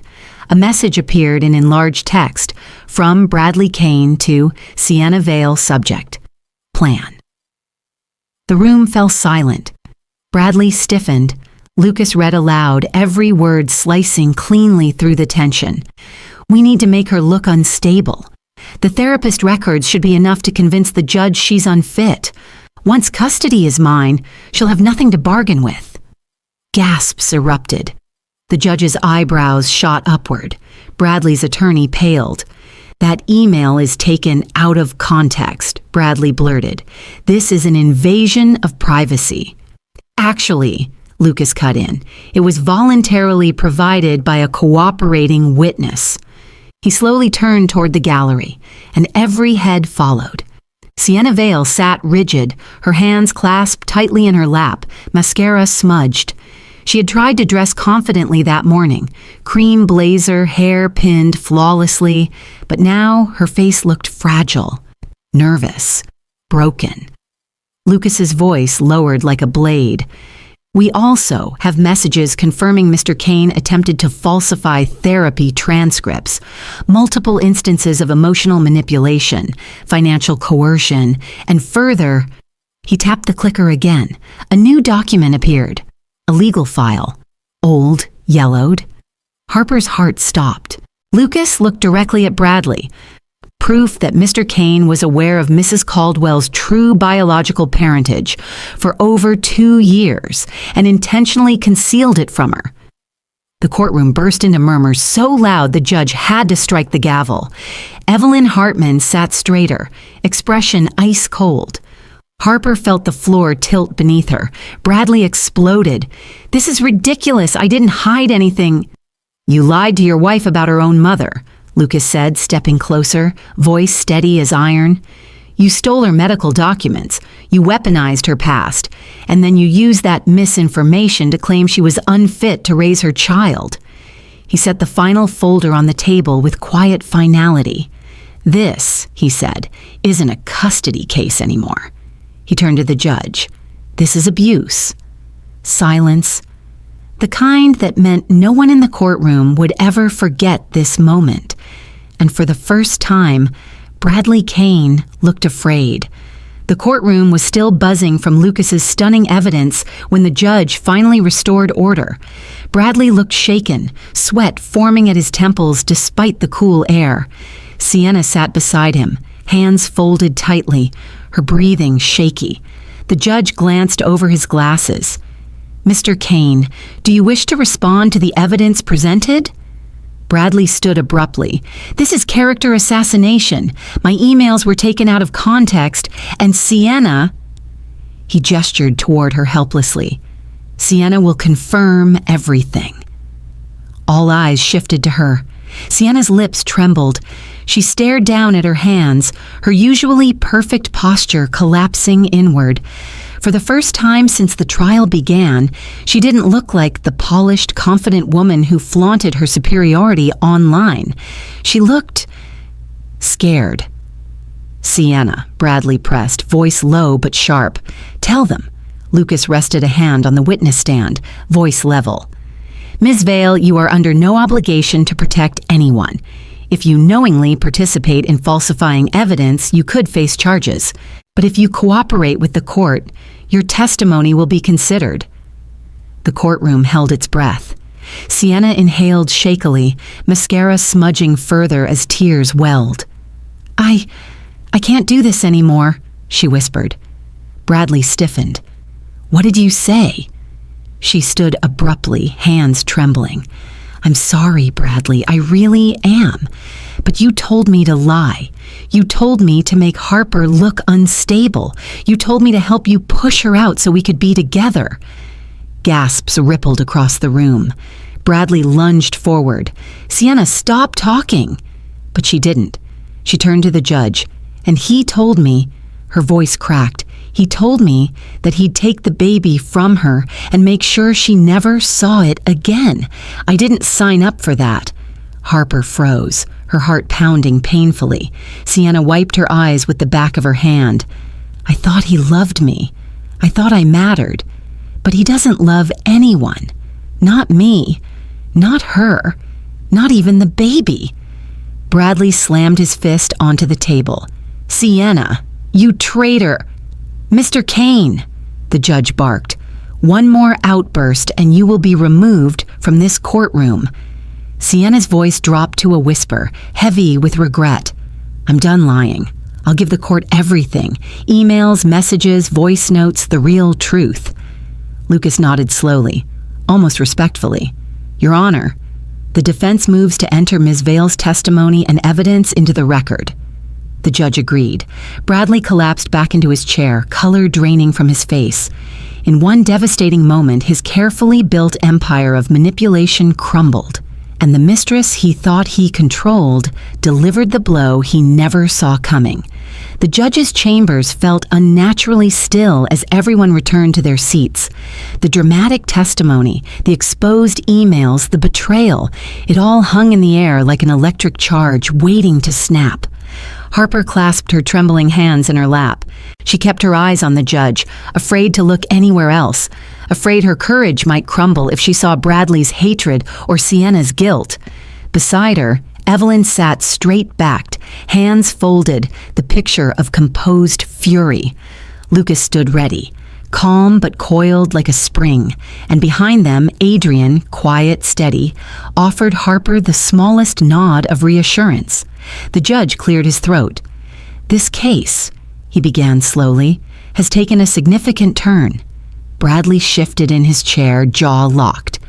A message appeared in enlarged text from Bradley Kane to Sienna Vale, subject: plan. The room fell silent. Bradley stiffened. Lucas read aloud, every word slicing cleanly through the tension. We need to make her look unstable. The therapist records should be enough to convince the judge she's unfit. Once custody is mine, she'll have nothing to bargain with. Gasps erupted. The judge's eyebrows shot upward. Bradley's attorney paled. That email is taken out of context, Bradley blurted. This is an invasion of privacy. Actually, Lucas cut in, it was voluntarily provided by a cooperating witness. He slowly turned toward the gallery, and every head followed. Sienna Vale sat rigid, her hands clasped tightly in her lap, mascara smudged. She had tried to dress confidently that morning, cream blazer, hair pinned flawlessly, but now her face looked fragile, nervous, broken. Lucas's voice lowered like a blade. We also have messages confirming Mr. Kane attempted to falsify therapy transcripts, multiple instances of emotional manipulation, financial coercion, and further, he tapped the clicker again. A new document appeared. A legal file. Old, yellowed. Harper's heart stopped. Lucas looked directly at Bradley. Proof that Mr. Kane was aware of Mrs. Caldwell's true biological parentage for over 2 years and intentionally concealed it from her. The courtroom burst into murmurs so loud the judge had to strike the gavel. Evelyn Hartman sat straighter, expression ice cold. Harper felt the floor tilt beneath her. Bradley exploded. This is ridiculous. I didn't hide anything. You lied to your wife about her own mother, Lucas said, stepping closer, voice steady as iron. You stole her medical documents. You weaponized her past. And then you used that misinformation to claim she was unfit to raise her child. He set the final folder on the table with quiet finality. This, he said, isn't a custody case anymore. He turned to the judge. This is abuse. Silence. The kind that meant no one in the courtroom would ever forget this moment. And for the first time, Bradley Kane looked afraid. The courtroom was still buzzing from Lucas's stunning evidence when the judge finally restored order. Bradley looked shaken, sweat forming at his temples despite the cool air. Sienna sat beside him, hands folded tightly, her breathing shaky. The judge glanced over his glasses. Mr. Kane, do you wish to respond to the evidence presented? Bradley stood abruptly. This is character assassination. My emails were taken out of context, and Sienna... He gestured toward her helplessly. Sienna will confirm everything. All eyes shifted to her. Sienna's lips trembled. She stared down at her hands, her usually perfect posture collapsing inward. For the first time since the trial began, she didn't look like the polished, confident woman who flaunted her superiority online. She looked scared. Sienna, Bradley pressed, voice low but sharp. Tell them. Lucas rested a hand on the witness stand, voice level. Ms. Vale, you are under no obligation to protect anyone. If you knowingly participate in falsifying evidence, you could face charges. But if you cooperate with the court, your testimony will be considered. The courtroom held its breath. Sienna inhaled shakily, mascara smudging further as tears welled. I can't do this anymore, she whispered. Bradley stiffened. What did you say? She stood abruptly, hands trembling. I'm sorry, Bradley, I really am. But you told me to lie. You told me to make Harper look unstable. You told me to help you push her out so we could be together. Gasps rippled across the room. Bradley lunged forward. Sienna, stop talking. But she didn't. She turned to the judge, and he told me, her voice cracked, he told me that he'd take the baby from her and make sure she never saw it again. I didn't sign up for that. Harper froze, her heart pounding painfully. Sienna wiped her eyes with the back of her hand. I thought he loved me. I thought I mattered. But he doesn't love anyone. Not me. Not her. Not even the baby. Bradley slammed his fist onto the table. Sienna, you traitor! Mr. Kane, the judge barked. One more outburst and you will be removed from this courtroom. Sienna's voice dropped to a whisper, heavy with regret. I'm done lying. I'll give the court everything. Emails, messages, voice notes, the real truth. Lucas nodded slowly, almost respectfully. Your Honor, the defense moves to enter Ms. Vale's testimony and evidence into the record. The judge agreed. Bradley collapsed back into his chair, color draining from his face. In one devastating moment, his carefully built empire of manipulation crumbled, and the mistress he thought he controlled delivered the blow he never saw coming. The judge's chambers felt unnaturally still as everyone returned to their seats. The dramatic testimony, the exposed emails, the betrayal, it all hung in the air like an electric charge waiting to snap. Harper clasped her trembling hands in her lap. She kept her eyes on the judge, afraid to look anywhere else, afraid her courage might crumble if she saw Bradley's hatred or Sienna's guilt. Beside her, Evelyn sat straight-backed, hands folded, the picture of composed fury. Lucas stood ready, calm but coiled like a spring, and behind them, Adrian, quiet, steady, offered Harper the smallest nod of reassurance. The judge cleared his throat. This case, he began slowly, has taken a significant turn. Bradley shifted in his chair, jaw locked.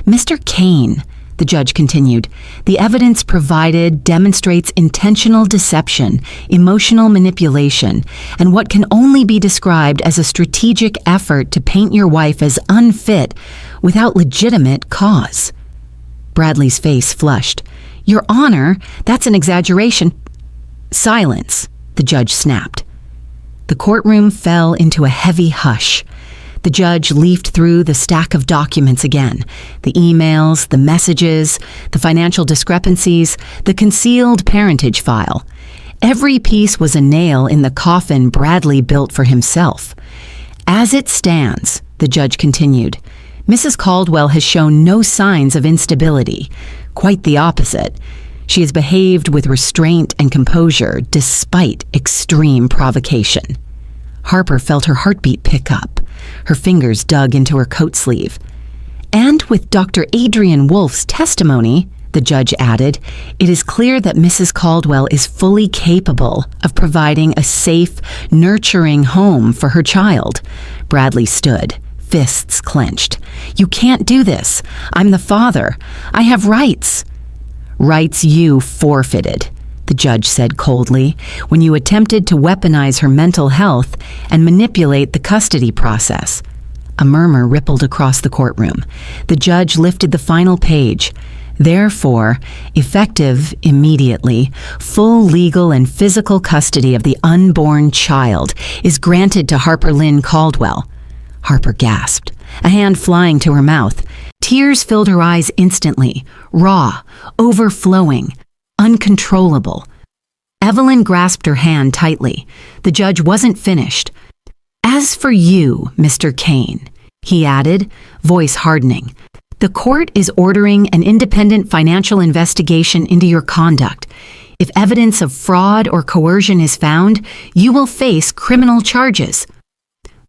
Mr. Kane, the judge continued, the evidence provided demonstrates intentional deception, emotional manipulation, and what can only be described as a strategic effort to paint your wife as unfit without legitimate cause. Bradley's face flushed. Your Honor, that's an exaggeration. Silence, the judge snapped. The courtroom fell into a heavy hush. The judge leafed through the stack of documents again, the emails, the messages, the financial discrepancies, the concealed parentage file. Every piece was a nail in the coffin Bradley built for himself. As it stands, the judge continued, Mrs. Caldwell has shown no signs of instability. Quite the opposite. She has behaved with restraint and composure despite extreme provocation. Harper felt her heartbeat pick up. Her fingers dug into her coat sleeve. And with Dr. Adrian Wolf's testimony, the judge added, it is clear that Mrs. Caldwell is fully capable of providing a safe, nurturing home for her child. Bradley stood, fists clenched. You can't do this. I'm the father. I have rights. Rights you forfeited, the judge said coldly, when you attempted to weaponize her mental health and manipulate the custody process. A murmur rippled across the courtroom. The judge lifted the final page. Therefore, effective immediately, full legal and physical custody of the unborn child is granted to Harper Lynn Caldwell. Harper gasped, a hand flying to her mouth. Tears filled her eyes instantly, raw, overflowing, uncontrollable. Evelyn grasped her hand tightly. The judge wasn't finished. "As for you, Mr. Kane," he added, voice hardening, "the court is ordering an independent financial investigation into your conduct. If evidence of fraud or coercion is found, you will face criminal charges."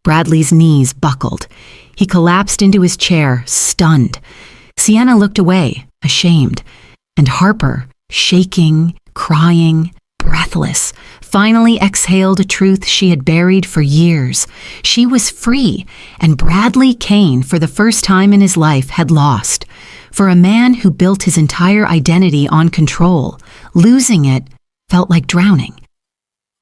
Bradley's knees buckled. He collapsed into his chair, stunned. Sienna looked away, ashamed, and Harper, shaking, crying, breathless, finally exhaled a truth she had buried for years. She was free, and Bradley Kane, for the first time in his life, had lost. For a man who built his entire identity on control, losing it felt like drowning.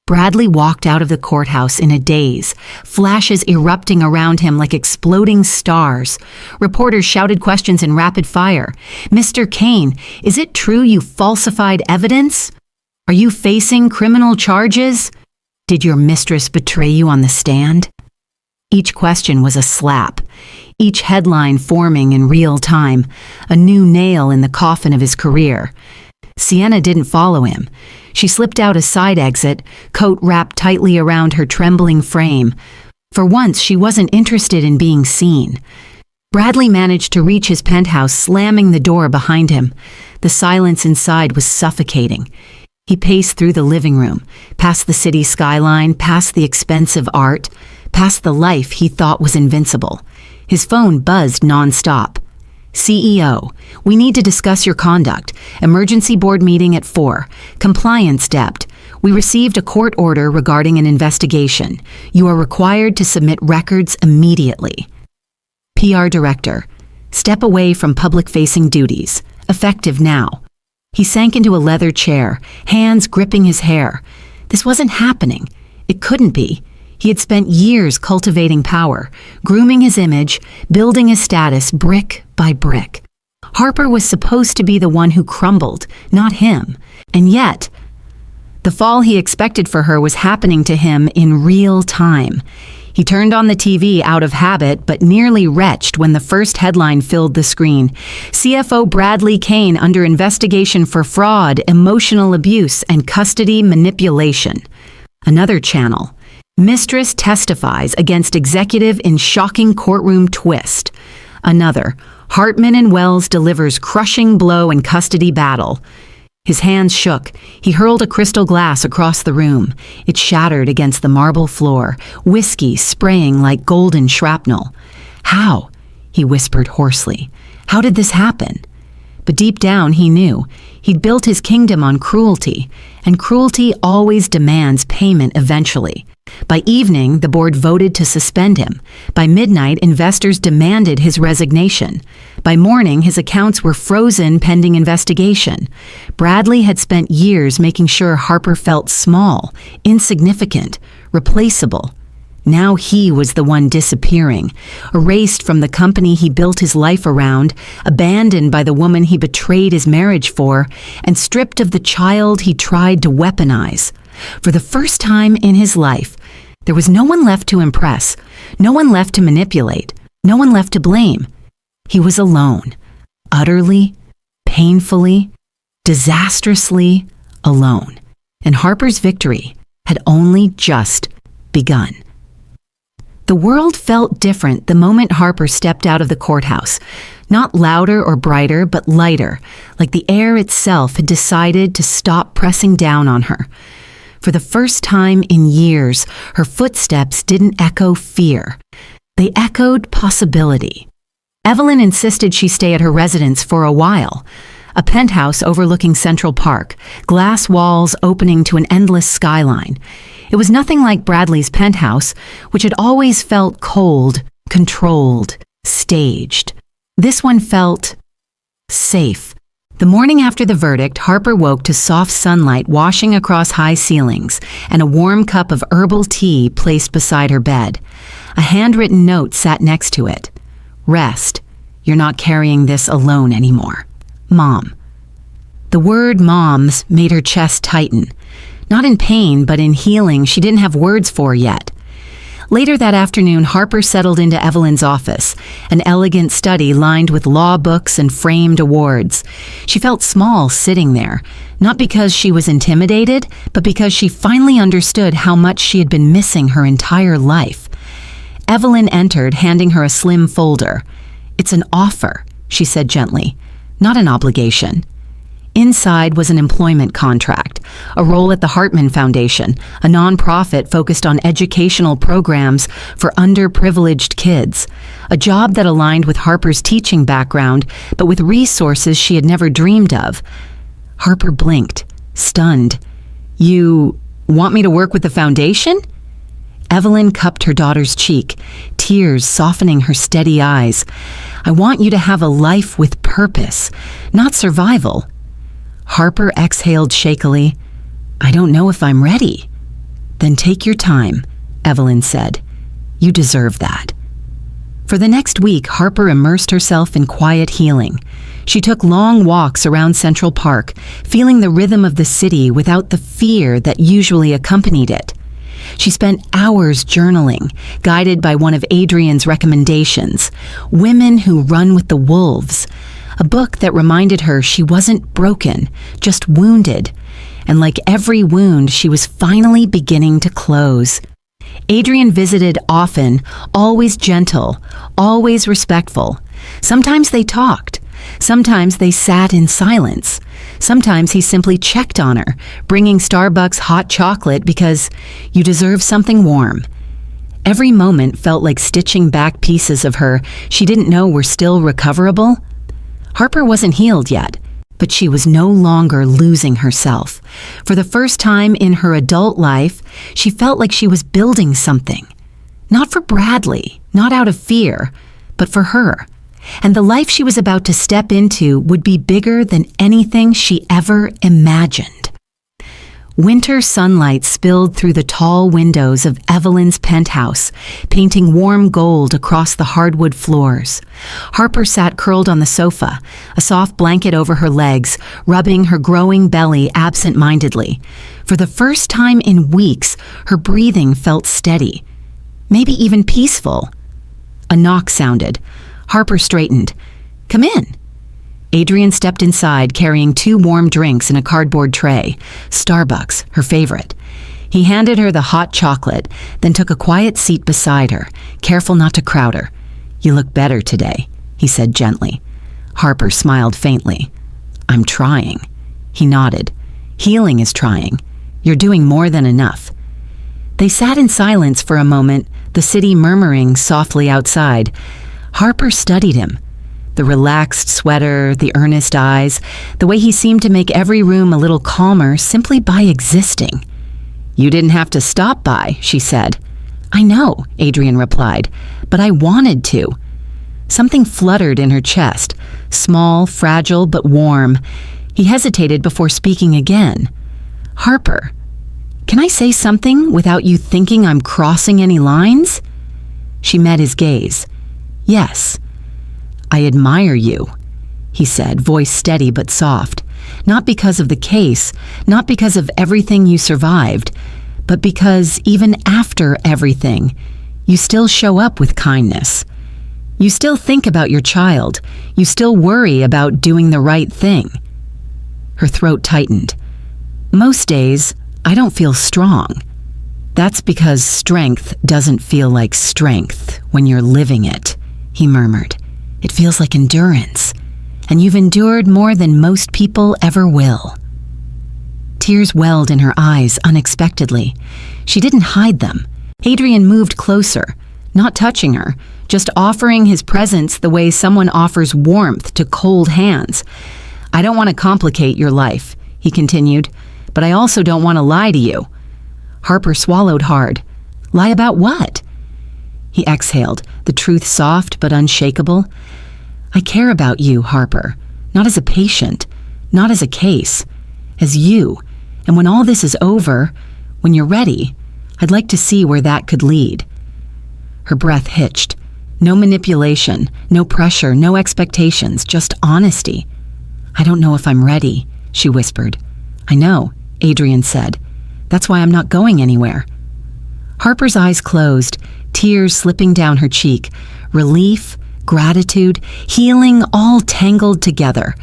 Bradley walked out of the courthouse in a daze, flashes erupting around him like exploding stars. Reporters shouted questions in rapid fire. "Mr. Kane, is it true you falsified evidence? Are you facing criminal charges? Did your mistress betray you on the stand?" Each question was a slap, each headline forming in real time, a new nail in the coffin of his career. Sienna didn't follow him. She slipped out a side exit, coat wrapped tightly around her trembling frame. For once, she wasn't interested in being seen. Bradley managed to reach his penthouse, slamming the door behind him. The silence inside was suffocating. He paced through the living room, past the city skyline, past the expensive art, past the life he thought was invincible. His phone buzzed nonstop. "CEO, we need to discuss your conduct. Emergency board meeting at 4. Compliance debt. We received a court order regarding an investigation. You are required to submit records immediately." PR director, step away from public-facing duties. Effective now. He sank into a leather chair, hands gripping his hair. This wasn't happening. It couldn't be. He had spent years cultivating power, grooming his image, building his status brick by brick. Harper was supposed to be the one who crumbled, not him. And yet, the fall he expected for her was happening to him in real time. He turned on the TV out of habit, but nearly retched when the first headline filled the screen. "CFO Bradley Kane under investigation for fraud, emotional abuse, and custody manipulation." Another channel. "Mistress testifies against executive in shocking courtroom twist." Another. "Hartman and Wells delivers crushing blow in custody battle." His hands shook. He hurled a crystal glass across the room. It shattered against the marble floor, whiskey spraying like golden shrapnel. "How?" he whispered hoarsely. "How did this happen?" But deep down he knew. He'd built his kingdom on cruelty, and cruelty always demands payment eventually. By evening, the board voted to suspend him. By midnight, investors demanded his resignation. By morning, his accounts were frozen pending investigation. Bradley had spent years making sure Harper felt small, insignificant, replaceable. Now he was the one disappearing, erased from the company he built his life around, abandoned by the woman he betrayed his marriage for, and stripped of the child he tried to weaponize. For the first time in his life, there was no one left to impress, no one left to manipulate, no one left to blame. He was alone, utterly, painfully, disastrously alone. And Harper's victory had only just begun. The world felt different the moment Harper stepped out of the courthouse. Not louder or brighter, but lighter, like the air itself had decided to stop pressing down on her. For the first time in years, her footsteps didn't echo fear. They echoed possibility. Evelyn insisted she stay at her residence for a while. A penthouse overlooking Central Park, glass walls opening to an endless skyline. It was nothing like Bradley's penthouse, which had always felt cold, controlled, staged. This one felt safe. The morning after the verdict, Harper woke to soft sunlight washing across high ceilings and a warm cup of herbal tea placed beside her bed. A handwritten note sat next to it. "Rest. You're not carrying this alone anymore. Mom." The word "moms" made her chest tighten. Not in pain, but in healing she didn't have words for yet. Later that afternoon, Harper settled into Evelyn's office, an elegant study lined with law books and framed awards. She felt small sitting there, not because she was intimidated, but because she finally understood how much she had been missing her entire life. Evelyn entered, handing her a slim folder. "It's an offer," she said gently, "not an obligation." Inside was an employment contract, a role at the Hartman Foundation, a nonprofit focused on educational programs for underprivileged kids, a job that aligned with Harper's teaching background, but with resources she had never dreamed of. Harper blinked, stunned. "You want me to work with the foundation?" Evelyn cupped her daughter's cheek, tears softening her steady eyes. "I want you to have a life with purpose, not survival." Harper exhaled shakily. "I don't know if I'm ready." "Then take your time," Evelyn said. "You deserve that." For the next week, Harper immersed herself in quiet healing. She took long walks around Central Park, feeling the rhythm of the city without the fear that usually accompanied it. She spent hours journaling, guided by one of Adrian's recommendations, Women Who Run with the Wolves, a book that reminded her she wasn't broken, just wounded, and like every wound, she was finally beginning to close. Adrian visited often, always gentle, always respectful. Sometimes they talked. Sometimes they sat in silence. Sometimes he simply checked on her, bringing Starbucks hot chocolate because you deserve something warm. Every moment felt like stitching back pieces of her she didn't know were still recoverable. Harper wasn't healed yet, but she was no longer losing herself. For the first time in her adult life, she felt like she was building something. Not for Bradley, not out of fear, but for her. And the life she was about to step into would be bigger than anything she ever imagined. Winter sunlight spilled through the tall windows of Evelyn's penthouse, painting warm gold across the hardwood floors. Harper sat curled on the sofa, a soft blanket over her legs, rubbing her growing belly absent-mindedly. For the first time in weeks, her breathing felt steady, maybe even peaceful. A knock sounded. Harper straightened. "Come in." Adrian stepped inside, carrying 2 warm drinks in a cardboard tray. Starbucks, her favorite. He handed her the hot chocolate, then took a quiet seat beside her, careful not to crowd her. "You look better today," he said gently. Harper smiled faintly. "I'm trying." He nodded. "Healing is trying. You're doing more than enough." They sat in silence for a moment, the city murmuring softly outside. Harper studied him. The relaxed sweater, the earnest eyes, the way he seemed to make every room a little calmer simply by existing. "You didn't have to stop by," she said. "I know," Adrian replied, "but I wanted to." Something fluttered in her chest, small, fragile, but warm. He hesitated before speaking again. "Harper, can I say something without you thinking I'm crossing any lines?" She met his gaze. "Yes." "I admire you," he said, voice steady but soft. "Not because of the case, not because of everything you survived, but because even after everything, you still show up with kindness. You still think about your child. You still worry about doing the right thing." Her throat tightened. "Most days, I don't feel strong." "That's because strength doesn't feel like strength when you're living it," he murmured. "It feels like endurance, and you've endured more than most people ever will." Tears welled in her eyes unexpectedly. She didn't hide them. Adrian moved closer, not touching her, just offering his presence the way someone offers warmth to cold hands. "I don't want to complicate your life," he continued, "but I also don't want to lie to you." Harper swallowed hard. "Lie about what?" He exhaled, the truth soft but unshakable. "I care about you, Harper, not as a patient, not as a case, as you. And when all this is over, when you're ready, I'd like to see where that could lead." Her breath hitched. No manipulation, no pressure, no expectations, just honesty. "I don't know if I'm ready," she whispered. "I know," Adrian said. "That's why I'm not going anywhere." Harper's eyes closed, tears slipping down her cheek, relief, gratitude, healing all tangled together.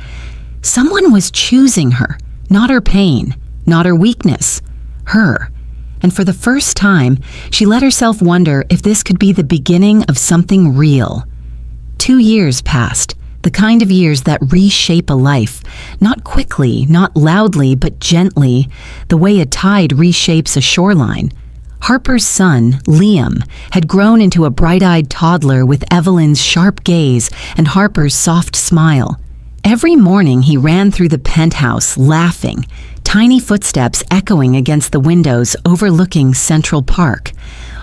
Someone was choosing her, not her pain, not her weakness, her. And for the first time, she let herself wonder if this could be the beginning of something real. 2 years passed, the kind of years that reshape a life, not quickly, not loudly, but gently, the way a tide reshapes a shoreline. Harper's son, Liam, had grown into a bright-eyed toddler with Evelyn's sharp gaze and Harper's soft smile. Every morning he ran through the penthouse, laughing, tiny footsteps echoing against the windows overlooking Central Park.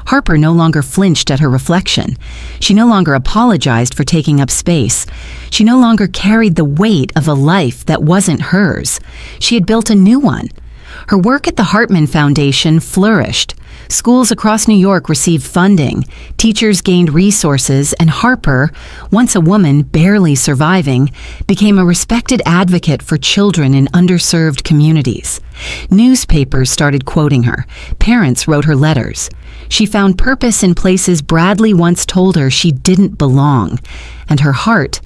Harper no longer flinched at her reflection. She no longer apologized for taking up space. She no longer carried the weight of a life that wasn't hers. She had built a new one. Her work at the Hartman Foundation flourished. Schools across New York received funding, teachers gained resources, and Harper, once a woman barely surviving, became a respected advocate for children in underserved communities. Newspapers started quoting her. Parents wrote her letters. She found purpose in places Bradley once told her she didn't belong, and her heart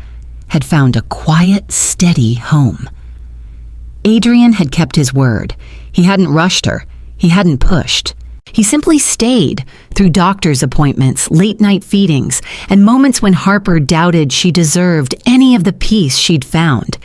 had found a quiet, steady home. Adrian had kept his word. He hadn't rushed her. He hadn't pushed. He simply stayed through doctor's appointments, late-night feedings, and moments when Harper doubted she deserved any of the peace she'd found.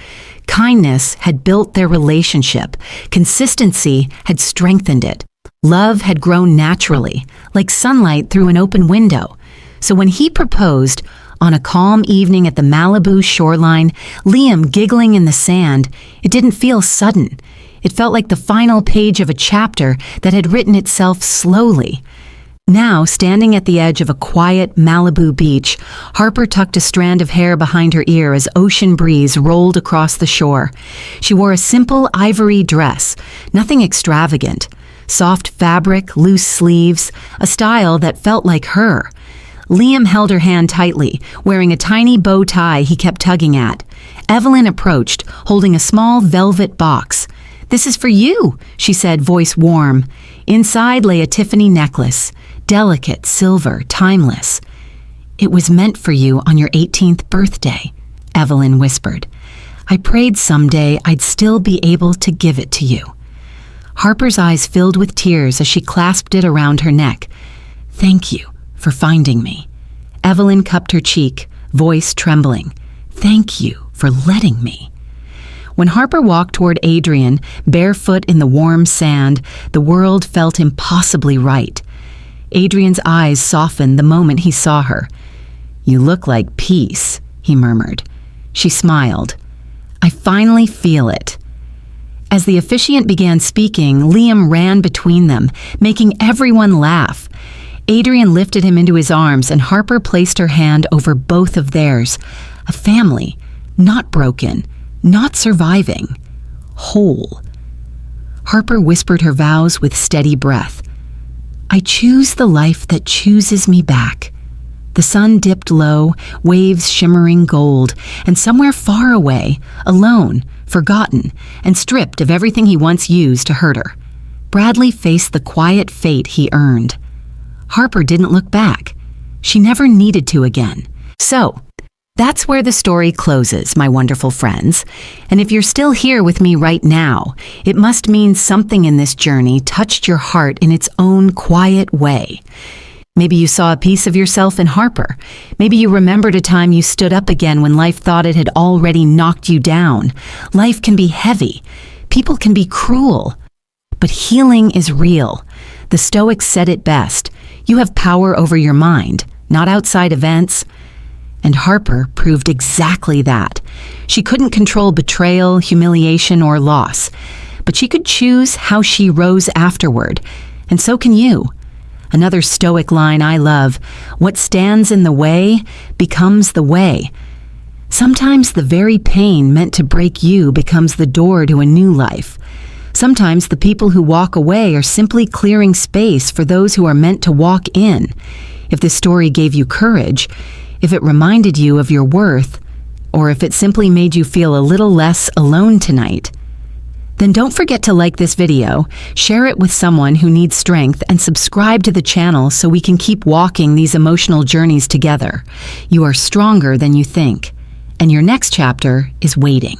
Kindness had built their relationship. Consistency had strengthened it. Love had grown naturally, like sunlight through an open window. So when he proposed, on a calm evening at the Malibu shoreline, Liam giggling in the sand, it didn't feel sudden. It felt like the final page of a chapter that had written itself slowly. Now, standing at the edge of a quiet Malibu beach, Harper tucked a strand of hair behind her ear as ocean breeze rolled across the shore. She wore a simple ivory dress, nothing extravagant. Soft fabric, loose sleeves, a style that felt like her. Liam held her hand tightly, wearing a tiny bow tie he kept tugging at. Evelyn approached, holding a small velvet box. "This is for you," she said, voice warm. Inside lay a Tiffany necklace, delicate, silver, timeless. "It was meant for you on your 18th birthday," Evelyn whispered. "I prayed someday I'd still be able to give it to you." Harper's eyes filled with tears as she clasped it around her neck. "Thank you for finding me." Evelyn cupped her cheek, voice trembling. "Thank you for letting me." When Harper walked toward Adrian, barefoot in the warm sand, the world felt impossibly right. Adrian's eyes softened the moment he saw her. "You look like peace," he murmured. She smiled. "I finally feel it." As the officiant began speaking, Liam ran between them, making everyone laugh. Adrian lifted him into his arms, and Harper placed her hand over both of theirs. A family, not broken, not surviving, whole. Harper whispered her vows with steady breath. "I choose the life that chooses me back." The sun dipped low, waves shimmering gold, and somewhere far away, alone, forgotten, and stripped of everything he once used to hurt her, Bradley faced the quiet fate he earned. Harper didn't look back. She never needed to again. So, that's where the story closes, my wonderful friends. And if you're still here with me right now, it must mean something in this journey touched your heart in its own quiet way. Maybe you saw a piece of yourself in Harper. Maybe you remembered a time you stood up again when life thought it had already knocked you down. Life can be heavy. People can be cruel. But healing is real. The Stoics said it best. You have power over your mind, not outside events. And Harper proved exactly that. She couldn't control betrayal, humiliation, or loss, but she could choose how she rose afterward, and so can you. Another Stoic line I love, what stands in the way becomes the way. Sometimes the very pain meant to break you becomes the door to a new life. Sometimes the people who walk away are simply clearing space for those who are meant to walk in. If this story gave you courage, if it reminded you of your worth, or if it simply made you feel a little less alone tonight, Then don't forget to like this video, share it with someone who needs strength, and subscribe to the channel so we can keep walking these emotional journeys together. You are stronger than you think, and your next chapter is waiting.